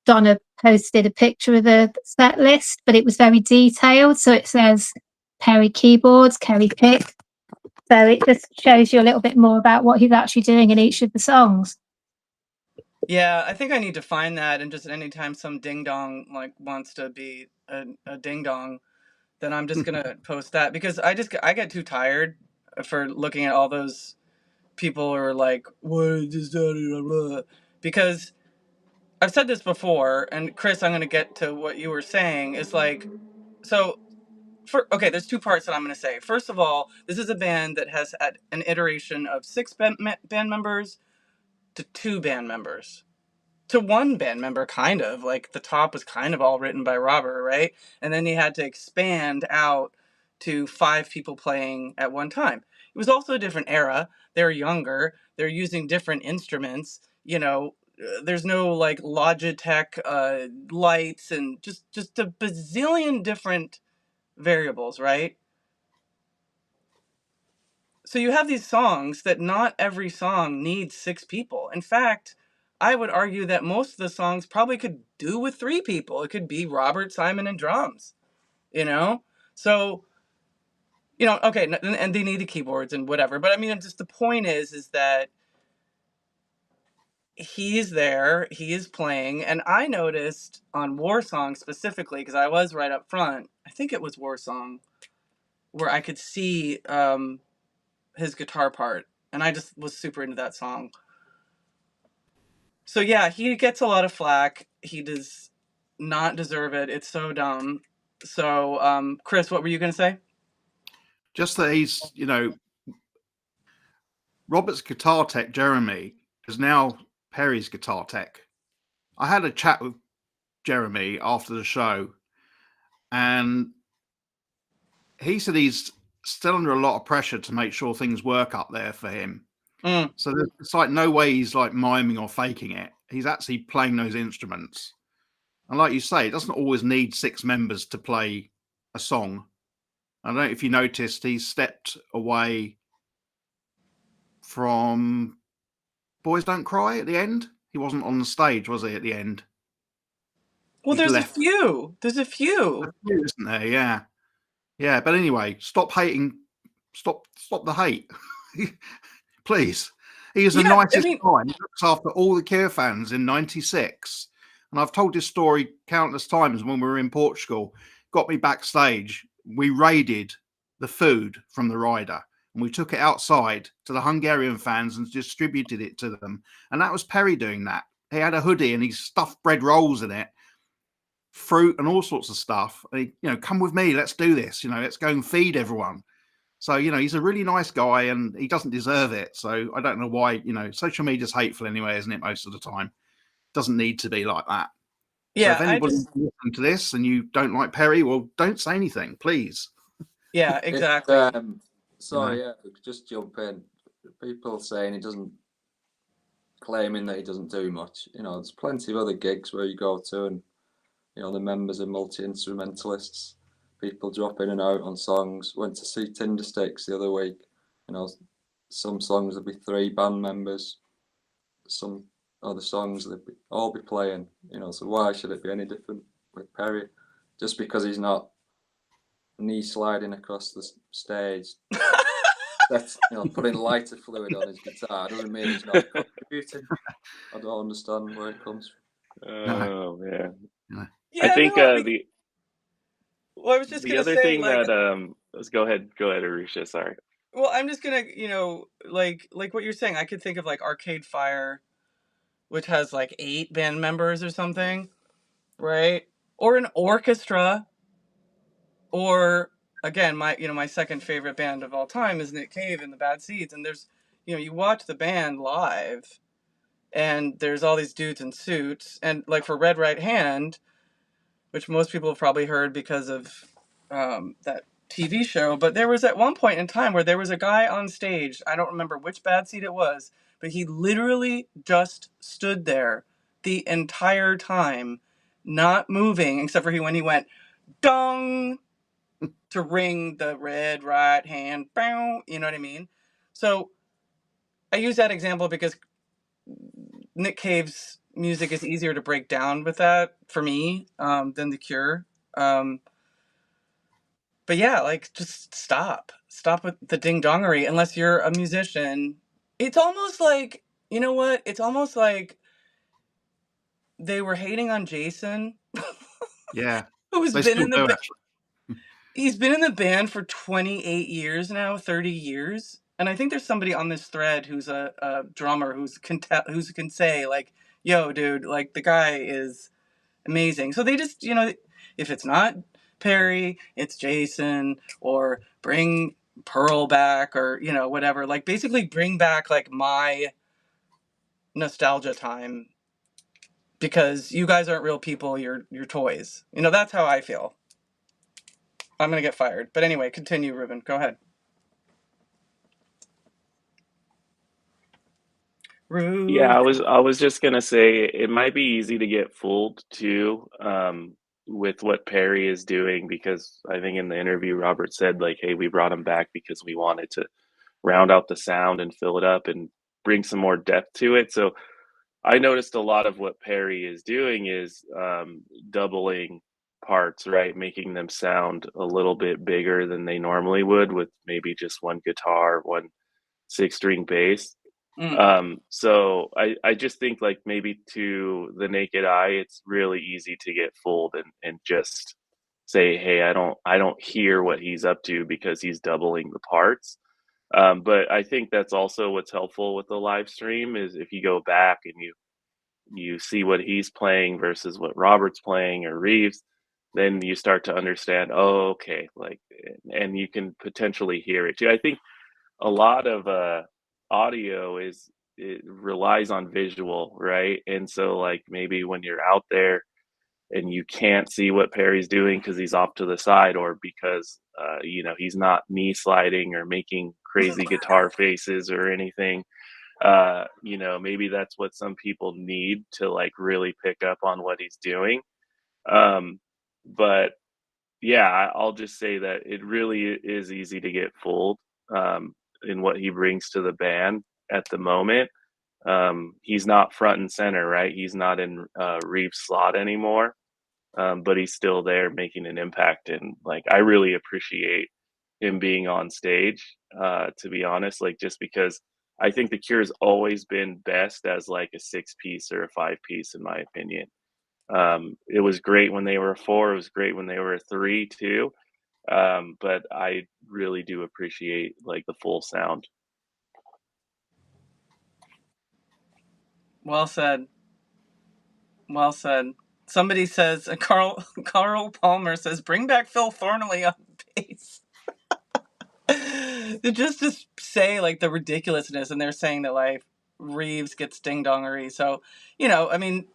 Donna posted a picture of the set list, but it was very detailed. So it says Perry keyboards, Perry pick. So it just shows you a little bit more about what he's actually doing in each of the songs. Yeah, I think I need to find that, and just anytime some ding dong like wants to be a ding dong, then I'm just gonna post that, because I get too tired for looking at all those people who are like, what is this? Because I've said this before, and Chris, I'm gonna get to what you were saying. Is like, so okay, there's two parts that I'm gonna say. First of all, this is a band that has had an iteration of 6 band members to 2 band members to 1 band member, kind of. Like, the top was kind of all written by Robert, right? And then he had to expand out to 5 people playing at one time. It was also a different era. They're younger. They're using different instruments. You know, there's no like Logitech lights, and just a bazillion different variables, right? So you have these songs that not every song needs 6 people. In fact, I would argue that most of the songs probably could do with 3 people. It could be Robert, Simon, and drums, you know? So, you know, okay, and they need the keyboards and whatever. But I mean, just the point is that he's there, he is playing, and I noticed on War Song specifically, because I was right up front, I think it was War Song, where I could see his guitar part, and I just was super into that song. So yeah, he gets a lot of flack. He does not deserve it. It's so dumb. So, Chris, what were you going to say? Just that he's, you know, Robert's guitar tech, Jeremy, is now Perry's guitar tech. I had a chat with Jeremy after the show, and he said he's still under a lot of pressure to make sure things work up there for him. So it's like no way he's like miming or faking it. He's actually playing those instruments. And like you say, it doesn't always need 6 members to play a song. I don't know if you noticed, he stepped away from Boys Don't Cry at the end. He wasn't on the stage, was he, at the end? Well, He's there's left. a few. There's a few. Isn't there? Yeah. Yeah. But anyway, stop hating. Stop the hate. Please. He is the Yeah, nicest I mean, guy. He looks after all the Cure fans in '96. And I've told this story countless times when we were in Portugal. Got me backstage. We raided the food from the rider, and we took it outside to the Hungarian fans and distributed it to them. And that was Perry doing that. He had a hoodie and he stuffed bread rolls in it, fruit and all sorts of stuff. And he, you know, come with me, let's do this. You know, let's go and feed everyone. So, you know, he's a really nice guy and he doesn't deserve it. So I don't know why, you know, social media's hateful anyway, isn't it? Most of the time. Doesn't need to be like that. yeah, So if anybody's listening to this and you don't like Perry, well, don't say anything, please. Yeah, exactly. Sorry, yeah, just jump in. People saying he doesn't, claiming that he doesn't do much. You know, there's plenty of other gigs where you go to and, you know, the members are multi-instrumentalists. People drop in and out on songs. Went to see Tindersticks the other week. You know, some songs there'll be 3 band members. Some other songs they'll all be playing. You know, so why should it be any different with Perry? Just because he's not knee sliding across the stage, that's, putting lighter fluid on his guitar doesn't mean he's not contributing. I don't understand where it comes from. Oh man. Yeah, I think no, well, I was just the gonna other say, thing like, that let's go ahead, Arusha. Sorry. well, I'm just gonna, like what you're saying. I could think of like Arcade Fire, which has like 8 band members or something, right? Or an orchestra, or again, my second favorite band of all time is Nick Cave and the Bad Seeds, and there's, you watch the band live, and there's all these dudes in suits, and like for Red Right Hand, which most people have probably heard because of that TV show. But there was at one point in time where there was a guy on stage. I don't remember which Bad Seed it was, but he literally just stood there the entire time, not moving, except for when he went dong to ring the red right hand. Bow, you know what I mean? So I use that example because Nick Cave's music is easier to break down with that for me than The Cure. But yeah, like, just stop with the ding dongery unless you're a musician. It's almost like, you know what? It's almost like they were hating on Jason, Yeah, who's they been still in do the actually. he's been in the band for 28 years now, 30 years. And I think there's somebody on this thread who's a drummer who can say, like, yo, dude, like, the guy is amazing. So they just, if it's not Perry, it's Jason, or bring Pearl back, or, whatever. Like, basically bring back, like, my nostalgia time, because you guys aren't real people, you're toys. That's how I feel. I'm going to get fired. But anyway, continue, Ruben. Go ahead. Yeah, Ruben. I was just gonna say it might be easy to get fooled too, with what Perry is doing, because I think in the interview Robert said like, "Hey, we brought him back because we wanted to round out the sound and fill it up and bring some more depth to it." So I noticed a lot of what Perry is doing is doubling parts, right? Making them sound a little bit bigger than they normally would with maybe just one guitar, one 6-string bass. Mm. So I just think like maybe to the naked eye, it's really easy to get fooled and just say, hey, I don't hear what he's up to because he's doubling the parts. But I think that's also what's helpful with the live stream is if you go back and you see what he's playing versus what Robert's playing or Reeves, then you start to understand, oh, okay, like, and you can potentially hear it too. I think a lot of audio it relies on visual, right? And so like maybe when you're out there and you can't see what Perry's doing because he's off to the side, or because he's not knee sliding or making crazy guitar faces or anything. Maybe that's what some people need to like really pick up on what he's doing. But yeah, I'll just say that it really is easy to get fooled in what he brings to the band at the moment. He's not front and center, right? He's not in Reeves' slot anymore, but he's still there making an impact. And like, I really appreciate him being on stage, to be honest, like just because I think The Cure's always been best as like a 6-piece or a 5-piece, in my opinion. It was great when they were a 4. It was great when they were a 3 too. But I really do appreciate like the full sound. Well said. Well said. Somebody says, Carl Palmer says, bring back Phil Thornley on bass. just to say like the ridiculousness, and they're saying that like Reeves gets ding dongery. So, I mean,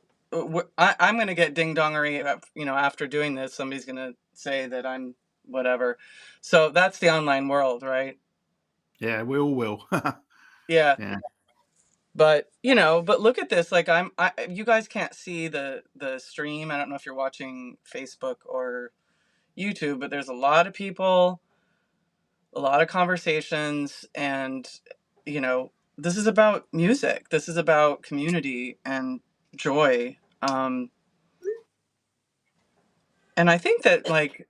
I'm going to get ding dongery, after doing this. Somebody's going to say that I'm whatever. So that's the online world, right? Yeah, we all will. Yeah. Yeah. But but look at this. Like you guys can't see the stream. I don't know if you're watching Facebook or YouTube, but there's a lot of people, a lot of conversations, and this is about music. This is about community and joy. And I think that like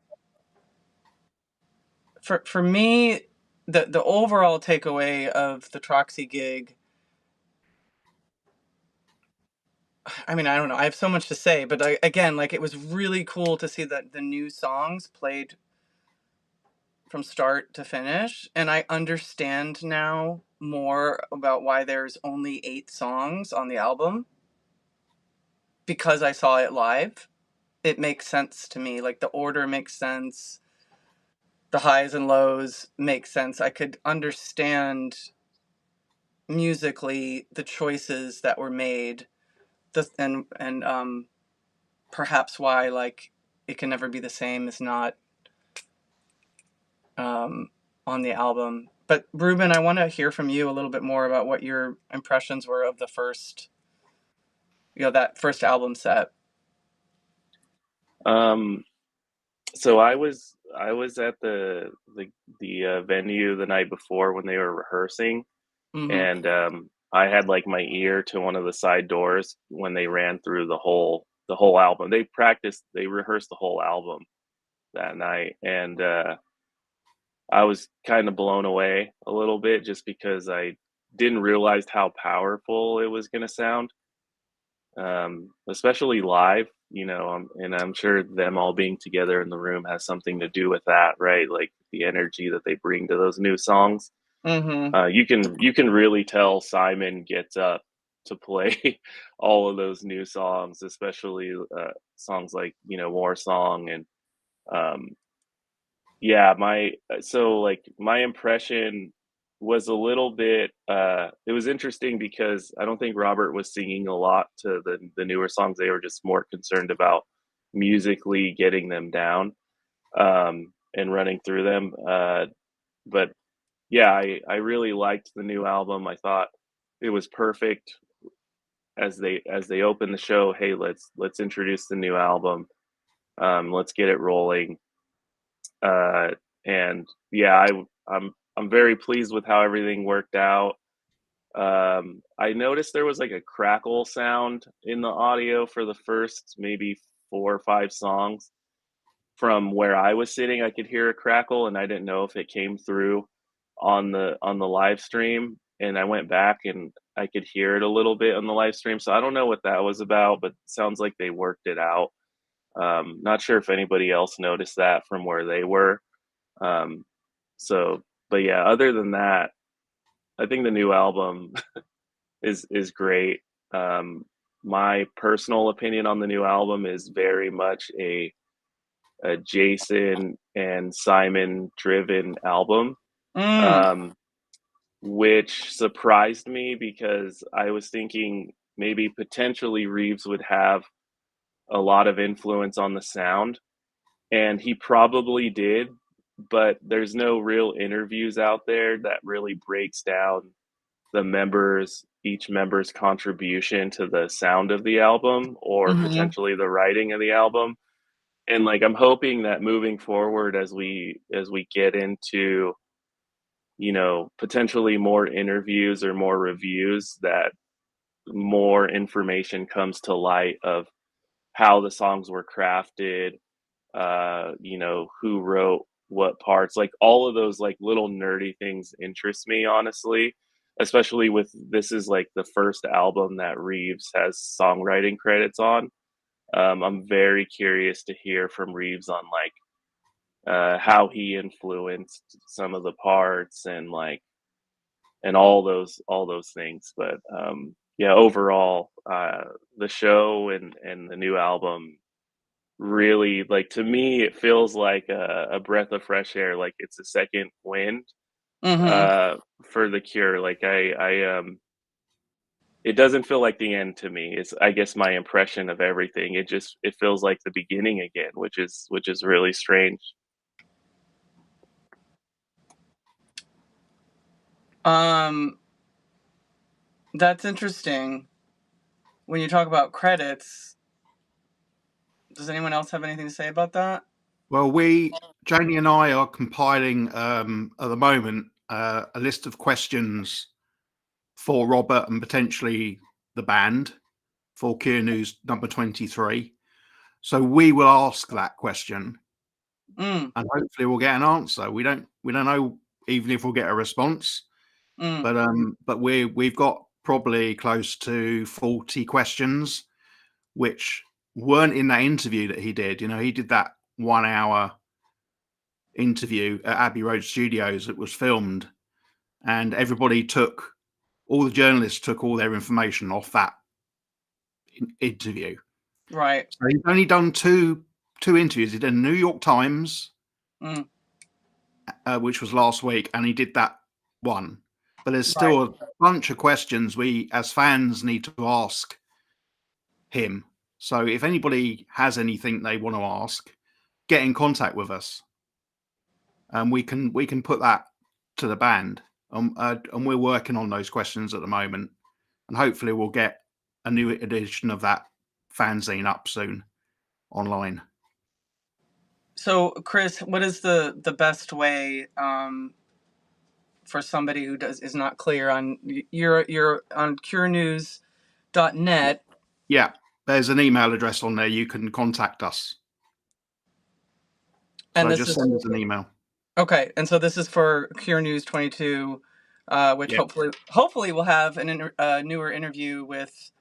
for me, the overall takeaway of the Troxy gig, I mean, I don't know, I have so much to say, but again, like, it was really cool to see that the new songs played from start to finish, and I understand now more about why there's only 8 songs on the album, because I saw it live. It makes sense to me, like, the order makes sense, the highs and lows make sense. I could understand musically the choices that were made, and perhaps why, like, It Can Never Be the Same is not on the album. But Ruben, I want to hear from you a little bit more about what your impressions were of the first, that first album set. So I was at the venue the night before when they were rehearsing, Mm-hmm. and I had like my ear to one of the side doors when they ran through the whole album. They rehearsed the whole album that night, and I was kind of blown away a little bit just because I didn't realize how powerful it was going to sound, especially live. And I'm sure them all being together in the room has something to do with that, right? Like the energy that they bring to those new songs. Mm-hmm. You can really tell Simon gets up to play all of those new songs, especially songs like War Song and yeah. My impression was a little bit. It was interesting because I don't think Robert was singing a lot to the newer songs. They were just more concerned about musically getting them down and running through them. But yeah, I really liked the new album. I thought it was perfect as they opened the show. Hey, let's introduce the new album. Let's get it rolling. And yeah, I'm very pleased with how everything worked out. I noticed there was like a crackle sound in the audio for the first maybe 4 or 5 songs. From where I was sitting, I could hear a crackle, and I didn't know if it came through on the live stream. And I went back and I could hear it a little bit on the live stream. So I don't know what that was about, but it sounds like they worked it out. Not sure if anybody else noticed that from where they were. But yeah, other than that, I think the new album is great. My personal opinion on the new album is very much a Jason and Simon driven album, which surprised me because I was thinking maybe potentially Reeves would have a lot of influence on the sound, and he probably did, but there's no real interviews out there that really breaks down each member's contribution to the sound of the album or Mm-hmm. potentially the writing of the album. And like, I'm hoping that moving forward, as we get into, potentially more interviews or more reviews, that more information comes to light of how the songs were crafted, who wrote what parts, like all of those like little nerdy things interest me, honestly, especially with this is like the first album that Reeves has songwriting credits on. I'm very curious to hear from Reeves on like how he influenced some of the parts and like and all those things. But yeah, overall, the show and the new album really, like, to me it feels like a breath of fresh air. Like it's a second wind for the Cure. Like I it doesn't feel like the end to me. It's, I guess, my impression of everything. It feels like the beginning again, which is really strange. That's interesting. When you talk about credits, does anyone else have anything to say about that? Well, Janie and I are compiling at the moment a list of questions for Robert and potentially the band for Cure News number 23. So we will ask that question, and hopefully we'll get an answer. We don't know even if we'll get a response. Mm. But we've got probably close to 40 questions, which weren't in that interview that he did. You know, he did that 1 hour interview at Abbey Road Studios that was filmed, and all the journalists took all their information off that interview. Right. So he's only done two interviews. He did a New York Times, which was last week, and he did that one. But there's still a bunch of questions we, as fans, need to ask him. So if anybody has anything they want to ask, get in contact with us, and we can put that to the band. And we're working on those questions at the moment, and hopefully we'll get a new edition of that fanzine up soon online. So, Chris, what is the best way for somebody who is not clear on you're on curenews.net? Yeah, there's an email address on there. You can contact us. And so just send us an email. Okay, and so this is for Cure News 22, which hopefully we'll have a newer interview with.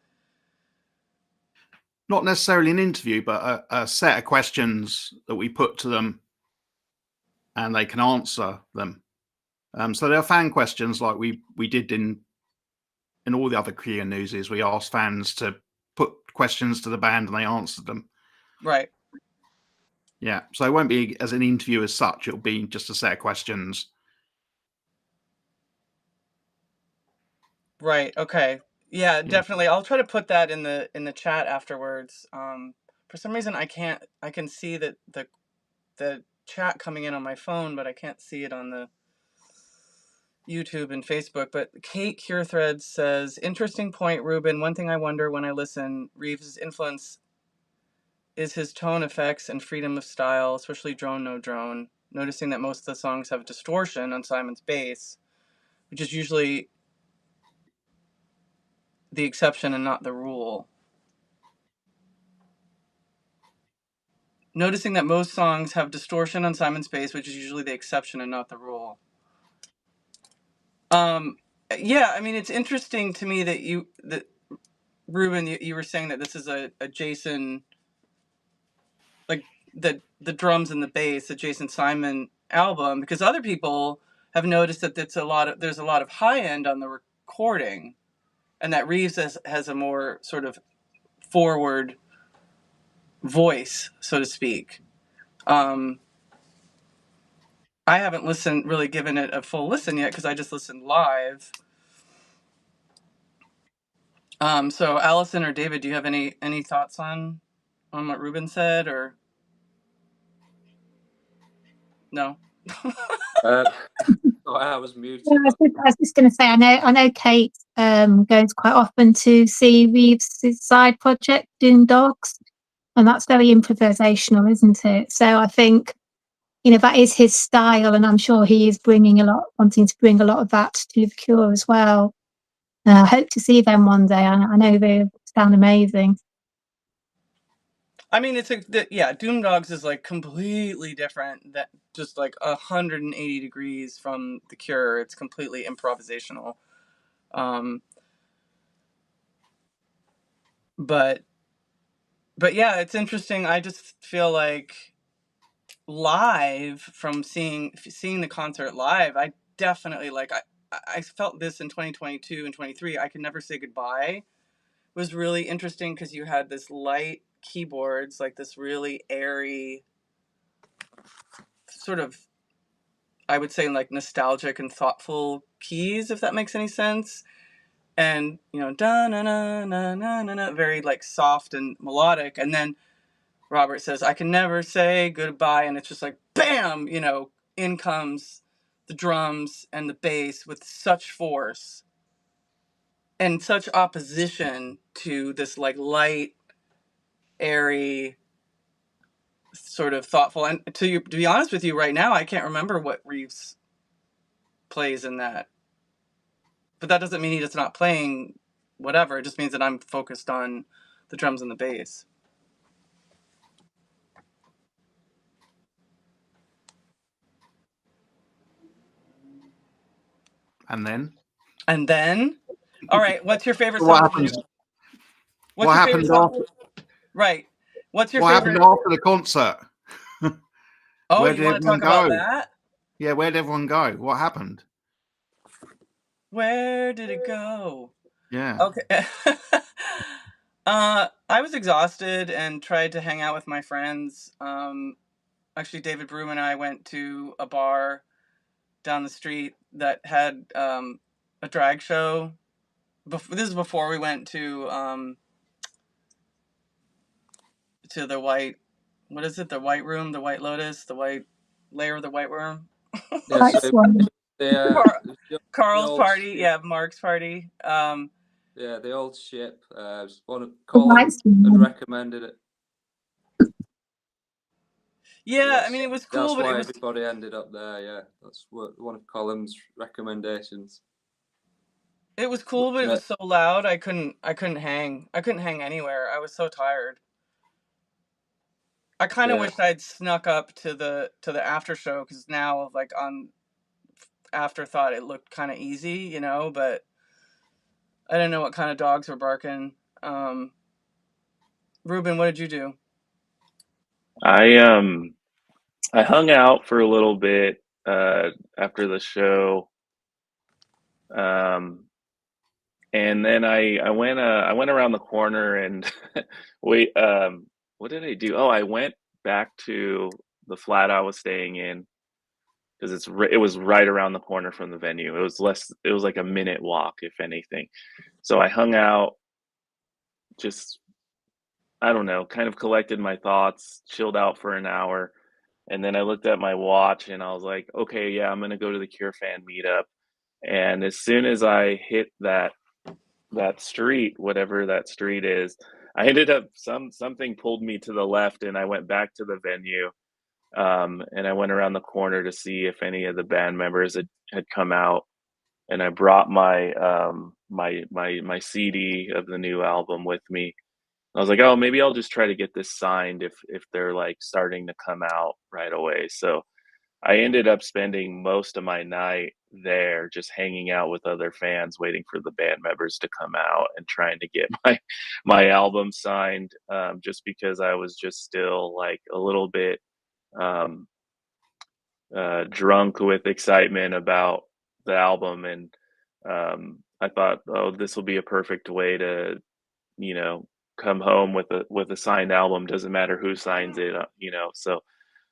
Not necessarily an interview, but a set of questions that we put to them, and they can answer them. So they're fan questions, like we did in all the other Cure Newses. We asked fans to put questions to the band, and they answered them. Right. Yeah, so it won't be as an interview as such. It'll be just a set of questions. Right. Okay. Yeah, definitely. I'll try to put that in the chat afterwards. For some reason, I can see that the chat coming in on my phone, but I can't see it on the YouTube and Facebook. But Kate Cure Threads says, interesting point, Ruben. One thing I wonder when I listen, Reeves' influence is his tone effects and freedom of style, especially Drone No Drone. Noticing that most of the songs have distortion on Simon's bass, which is usually the exception and not the rule. Noticing that most songs have distortion on Simon's bass, which is usually the exception and not the rule. Yeah, I mean, it's interesting to me that Ruben, you were saying that this is a Jason, like the drums and the bass, the Jason Simon album, because other people have noticed that there's a lot of high end on the recording, and that Reeves has a more sort of forward voice, so to speak. I haven't really given it a full listen yet because I just listened live. So Alison or David, do you have any thoughts on what Ruben said, or no? I was muted. Yeah, I was just going to say, I know Kate goes quite often to see Reeves' side project, Doom Dogs, and that's very improvisational, isn't it? So I think, that is his style, and I'm sure he is wanting to bring a lot of that to The Cure as well. I hope to see them one day. I know they sound amazing. I mean, Doom Dogs is like completely different. That just like 180 degrees from The Cure. It's completely improvisational. But yeah, it's interesting. I just feel like live, from seeing the concert live, I definitely I felt this in 2022 and 23. I Could Never Say Goodbye was really interesting because you had this light keyboards, like this really airy sort of, I would say, like nostalgic and thoughtful keys, if that makes any sense. And da na na na na na, very like soft and melodic. And then Robert says, "I can never say goodbye," and it's just like bam, in comes the drums and the bass with such force and such opposition to this like light, airy, sort of thoughtful. And to be honest with you, right now I can't remember what Reeves plays in that, but that doesn't mean he's not playing whatever. It just means that I'm focused on the drums and the bass. And then? All right, what's your favorite What song? happens? What's What your favorite happened song? after? Right. What's your What favorite? happened after the concert? Oh, Where you did want to everyone talk about go? that? Yeah, where did everyone go? What happened? Where did it go? Yeah. Okay. I was exhausted and tried to hang out with my friends. Actually, David Broom and I went to a bar down the street that had a drag show. This is before we went to the white. What is it? The White Room, the White Lotus, the White Layer of the White Room. Yeah, Quite so swan. Carl's old party, ship. yeah, Mark's party. Yeah, the old ship. One of The white Colin had swan. recommended it. Yeah, I So mean it was that's cool, but why it was everybody ended up there. Yeah, that's one of Colin's recommendations. cool, but it Yeah, was so loud. I couldn't hang. I couldn't hang anywhere. I was so tired. I kind of yeah, wished I'd snuck up to the after show because now, like on afterthought, it looked kind of easy, you know. But I didn't know what kind of dogs were barking. Ruben, what did you do? I hung out for a little bit after the show. And then I went around the corner and wait, what did I do? Oh, I went back to the flat I was staying in because it was right around the corner from the venue. It was like a minute walk, if anything. So I hung out, just I don't know, kind of collected my thoughts, chilled out for an hour, and then I looked at my watch and I was like, okay, yeah, I'm gonna go to the Cure Fan meetup. And as soon as I hit that street, whatever that street is, I ended up something pulled me to the left, and I went back to the venue. And I went around the corner to see if any of the band members had come out, and I brought my CD of the new album with me. I was like, oh, maybe I'll just try to get this signed if they're like starting to come out right away. So I ended up spending most of my night there just hanging out with other fans, waiting for the band members to come out and trying to get my album signed, just because I was just still like a little bit um, drunk with excitement about the album. And I thought, oh, this will be a perfect way to, you know, come home with a signed album. Doesn't matter who signs it, you know.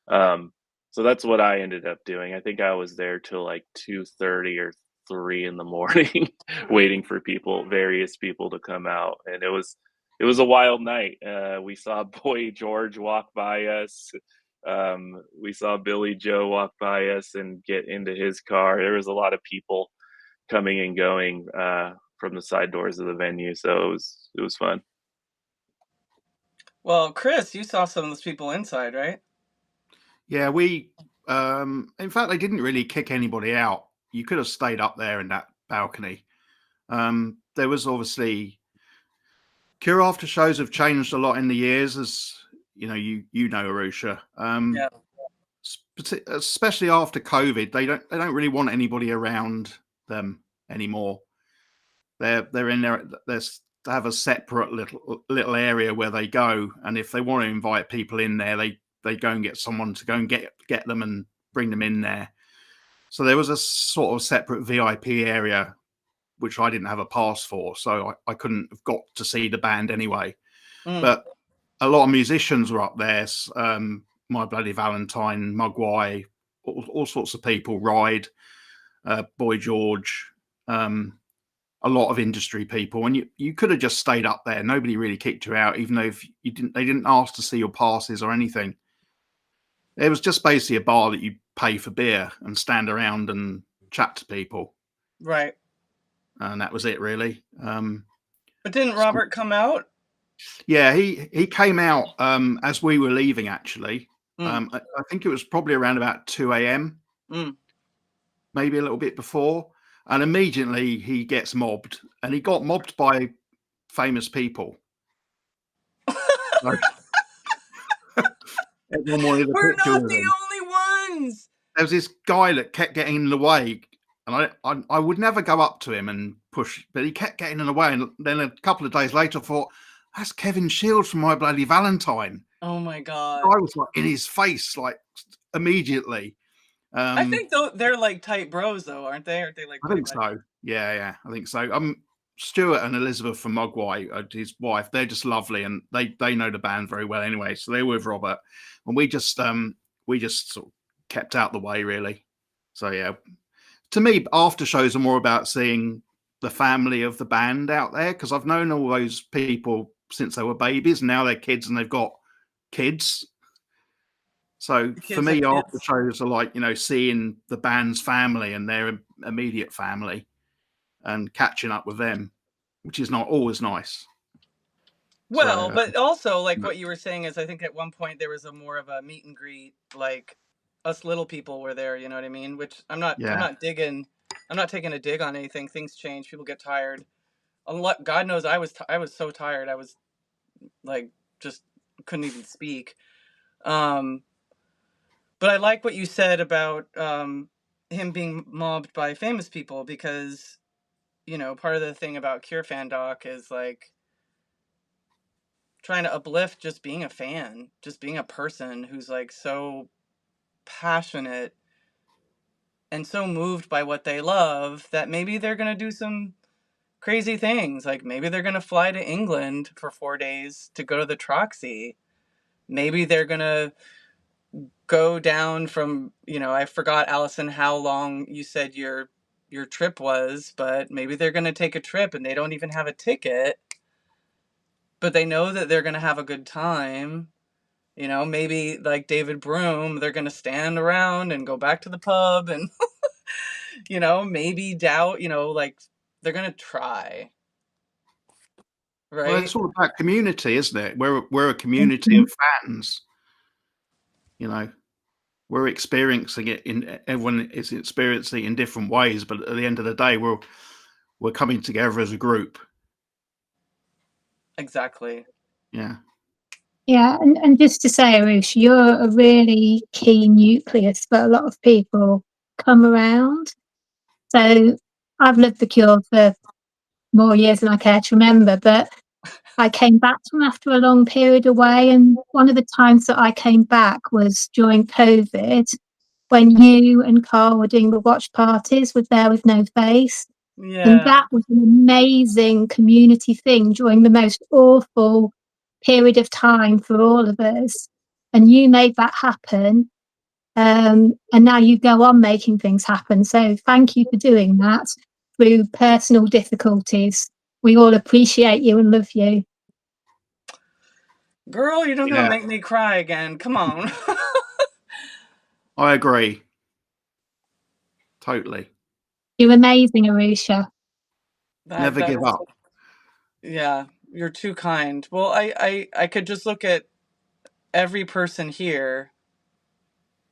Um, so that's what I ended up doing. I think I was there till like 2:30 or 3 in the morning, waiting for various people to come out, and it was a wild night. We saw Boy George walk by us. We saw Billy Joe walk by us and get into his car. There was a lot of people coming and going from the side doors of the venue, so it was fun. Well, Chris, you saw some of those people inside, right? Yeah, in fact, they didn't really kick anybody out. You could have stayed up there in that balcony. There was obviously Cure after shows have changed a lot in the years, as you know, Arusha. Yeah. Especially after COVID, they don't really want anybody around them anymore. They're in there. They have a separate little area where they go, and if they want to invite people in there, they go and get someone to go and get them and bring them in there. So there was a sort of separate VIP area, which I didn't have a pass for, so I couldn't have got to see the band anyway. But a lot of musicians were up there. My Bloody Valentine, Mugwai, all sorts of people, Ride, Boy George, a lot of industry people, and you could have just stayed up there. Nobody really kicked you out, even though they didn't ask to see your passes or anything. It was just basically a bar that you pay for beer and stand around and chat to people. Right. And that was it, really. But didn't Robert come out? Yeah, he came out as we were leaving, actually. I think it was probably around about 2 a.m., maybe a little bit before. And immediately he gets mobbed. And he got mobbed by famous people. Everyone wanted a We're picture not with the him. only ones. There was this guy that kept getting in the way And I would never go up to him and push, but he kept getting in the way. And then a couple of days later, I thought, that's Kevin Shields from My Bloody Valentine. Oh my God. I was like in his face, like immediately. I think they're like tight bros though, aren't they? Aren't they like? I think so. Yeah, I think so. Stuart and Elizabeth from Mogwai, his wife, they're just lovely, and they know the band very well anyway. So they're with Robert, and we just sort of kept out the way, really. So yeah, to me, after shows are more about seeing the family of the band out there, because I've known all those people since they were babies, and now they're kids and they've got kids. So for me, after shows are like, seeing the band's family and their immediate family and catching up with them, which is not always nice. Well, but also like what you were saying is, I think at one point there was a more of a meet and greet, like us little people were there, you know what I mean? Which I'm not taking a dig on anything. Things change, people get tired. God knows I was so tired. I was like, just couldn't even speak. But I like what you said about him being mobbed by famous people, because, part of the thing about Cure Fan Doc is like trying to uplift just being a fan, just being a person who's like so passionate and so moved by what they love that maybe they're going to do some crazy things. Like maybe they're going to fly to England for 4 days to go to the Troxy. Maybe they're going to go down from, I forgot, Alison, how long you said your trip was, but maybe they're going to take a trip and they don't even have a ticket, but they know that they're going to have a good time. Maybe like David Broom, they're going to stand around and go back to the pub and, maybe doubt, like they're going to try. Right. Well, it's all about community, isn't it? We're a community of fans. We're experiencing it everyone is experiencing it in different ways, but at the end of the day, we're coming together as a group. Exactly. Yeah. Yeah, and just to say, Arusha, you're a really key nucleus, but a lot of people come around. So I've lived the Cure for more years than I care to remember, but I came back to them after a long period away, and one of the times that I came back was during COVID, when you and Carl were doing the watch parties with There With No Face. Yeah. And that was an amazing community thing during the most awful period of time for all of us. And you made that happen. And now you go on making things happen. So thank you for doing that through personal difficulties. We all appreciate you and love you. Girl, you're not going to make me cry again. Come on. I agree. Totally. You're amazing, Arusha. Never give up. Yeah, you're too kind. Well, I could just look at every person here,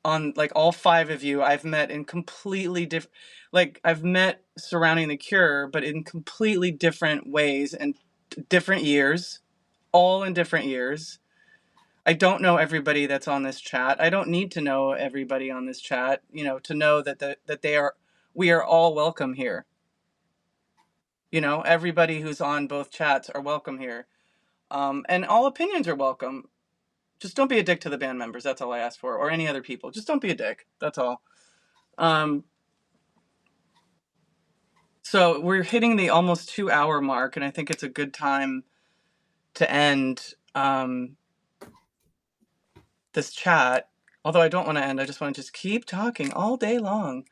on like all 5 of you I've met in completely different, like I've met surrounding the Cure, but in completely different ways and different years, all in different years. I don't know everybody that's on this chat. I don't need to know everybody on this chat, to know that we are all welcome here. Everybody who's on both chats are welcome here. And all opinions are welcome. Just don't be a dick to the band members. That's all I ask for, or any other people. Just don't be a dick. That's all. So we're hitting the almost 2-hour mark, and I think it's a good time to end this chat. Although I don't want to end. I just want to just keep talking all day long.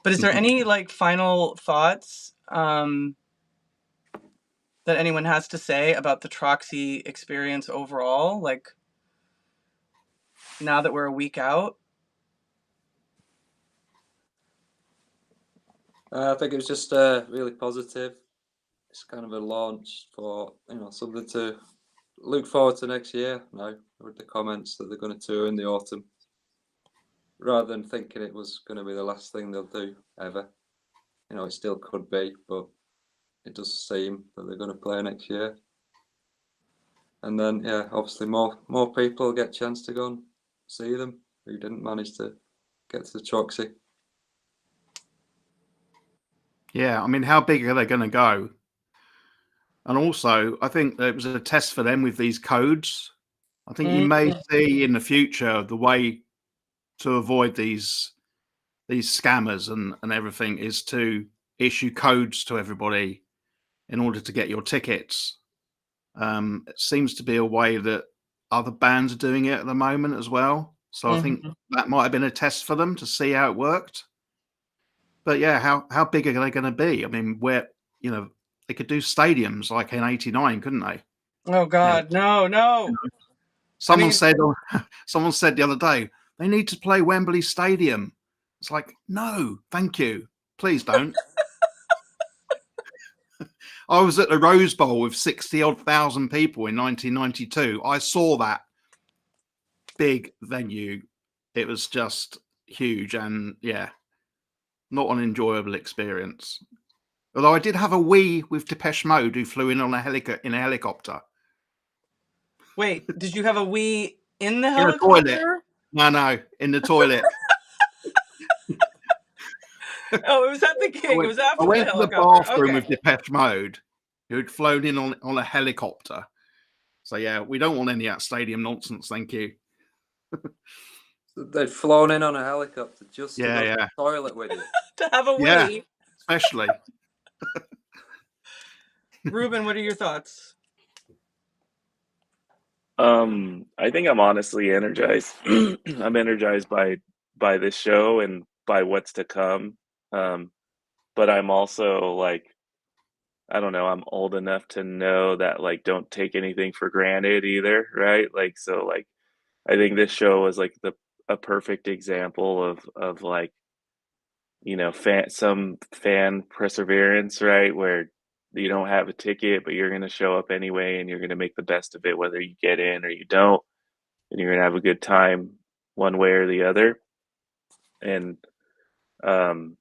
But is there any final thoughts that anyone has to say about the Troxy experience overall? Like, now that we're a week out? I think it was just really positive. It's kind of a launch for something to look forward to next year now, with the comments that they're going to tour in the autumn, rather than thinking it was going to be the last thing they'll do ever. It still could be, but it does seem that they're going to play next year. And then, yeah, obviously more people will get a chance to go and see them who didn't manage to get to the Troxy. Yeah, I mean, how big are they going to go? And also, I think there was a test for them with these codes. I think you may see in the future the way to avoid these scammers and everything is to issue codes to everybody in order to get your tickets. It seems to be a way that other bands are doing it at the moment as well. So I think that might have been a test for them to see how it worked. But yeah, how big are they going to be? I mean, where, you know, they could do stadiums like in '89, couldn't they? Oh God, no. Someone said the other day they need to play Wembley Stadium. It's like, no, thank you, please don't. I was at the Rose Bowl with 60-odd thousand people in 1992. I saw that big venue. It was just huge, and yeah, not an enjoyable experience. Although I did have a wee with Depeche Mode, who flew in on a helicopter. Wait, did you have a wee in the In a helicopter? toilet. No, in the toilet. Oh, it was at the gig. It was after I went the to the helicopter. bathroom Okay. with Depeche Mode, who'd flown in on a helicopter. So yeah, we don't want any of that stadium nonsense, thank you. They'd flown in on a helicopter just to go to the Yeah. toilet with you. To have a wee. Yeah, especially. Ruben, what are your thoughts? I think I'm honestly energized. I'm energized by this show and by what's to come. But I'm also like, I don't know, I'm old enough to know that like don't take anything for granted either, right? Like so like I think this show was like a perfect example of like, you know, some fan perseverance, right? Where you don't have a ticket, but you're going to show up anyway and you're going to make the best of it, whether you get in or you don't, and you're going to have a good time one way or the other. And um,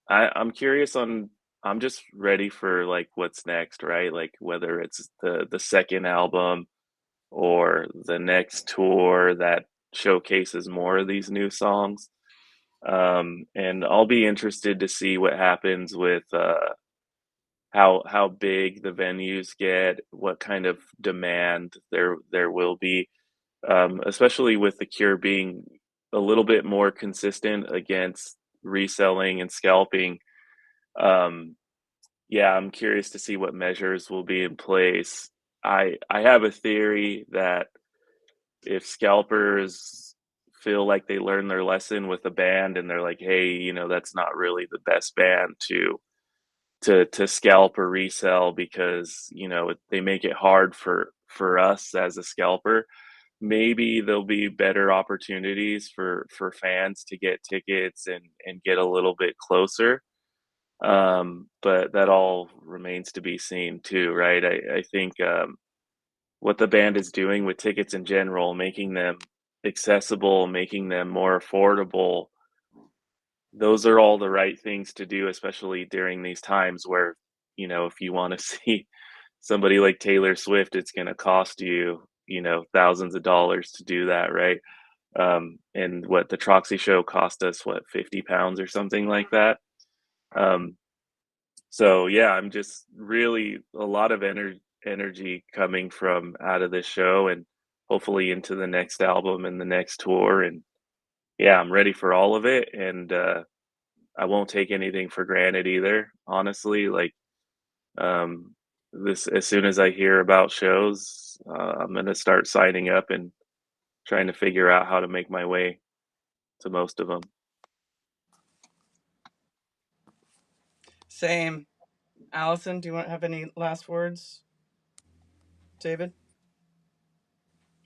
I'm curious on, I'm just ready for like what's next, right? Like whether it's the second album or the next tour that showcases more of these new songs. And I'll be interested to see what happens with how big the venues get, what kind of demand there will be, especially with the Cure being a little bit more consistent against reselling and scalping. Um, yeah, I'm curious to see what measures will be in place. I have a theory that if scalpers feel like they learned their lesson with a band and they're like, hey, you know, that's not really the best band to scalp or resell because, you know, they make it hard for us as a scalper, maybe there'll be better opportunities for fans to get tickets and get a little bit closer. But that all remains to be seen too, right? I think what the band is doing with tickets in general, making them accessible, making them more affordable, those are all the right things to do, especially during these times where, you know, if you want to see somebody like Taylor Swift, it's going to cost you, you know, thousands of dollars to do that, right? And what the Troxy show cost us, what, £50 or something like that. So yeah, I'm just really a lot of energy coming from out of this show and hopefully into the next album and the next tour. And yeah, I'm ready for all of it. And I won't take anything for granted either, honestly. Like this, as soon as I hear about shows, I'm gonna start signing up and trying to figure out how to make my way to most of them. Same. Alison, do you want to have any last words? David?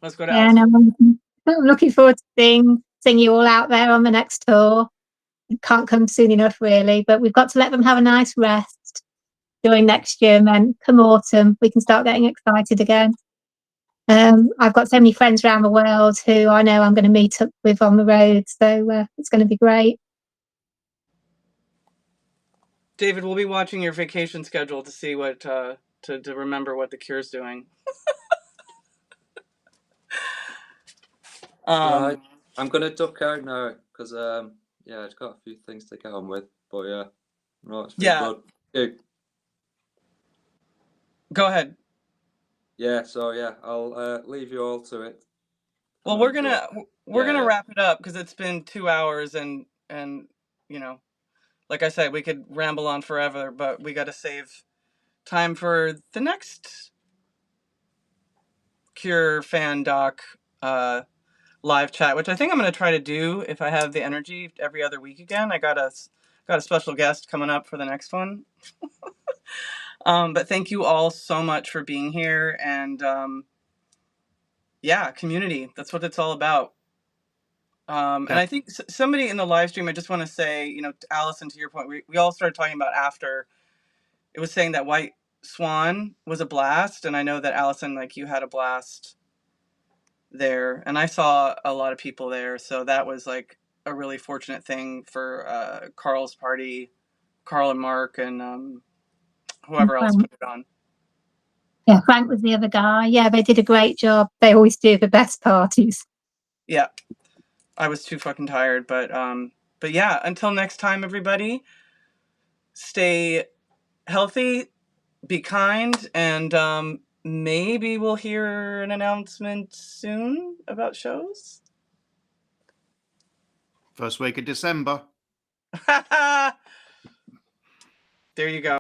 Let's go to Yeah, Alison. no, I'm looking forward to seeing you all out there on the next tour. It can't come soon enough, really, but we've got to let them have a nice rest during next year, and then come autumn, we can start getting excited again. I've got so many friends around the world who I know I'm going to meet up with on the road, so it's going to be great. David, we'll be watching your vacation schedule to see what to remember what the Cure's doing. Right, I'm gonna duck out now because yeah, I've got a few things to get on with. But yeah, No, it's been Yeah. good. Yeah. Go ahead. Yeah, so yeah, I'll leave you all to it. Well, Come on, we're gonna yeah. wrap it up because it's been 2 hours, and you know, like I said, we could ramble on forever, but we got to save time for the next Cure fan doc live chat, which I think I'm gonna try to do if I have the energy every other week again. I got a special guest coming up for the next one. But thank you all so much for being here, and yeah, community. That's what it's all about. And I think somebody in the live stream, I just want to say, you know, Alison, to your point, we all started talking about after. It was saying that White Swan was a blast, and I know that Alison, like, you had a blast there, and I saw a lot of people there, so that was like a really fortunate thing for Carl's party, Carl and Mark, and whoever else put it on. Yeah, Frank was the other guy. Yeah, they did a great job. They always do the best parties. Yeah, I was too fucking tired, but yeah. Until next time, everybody, stay healthy, be kind, and maybe we'll hear an announcement soon about shows. First week of December. There you go.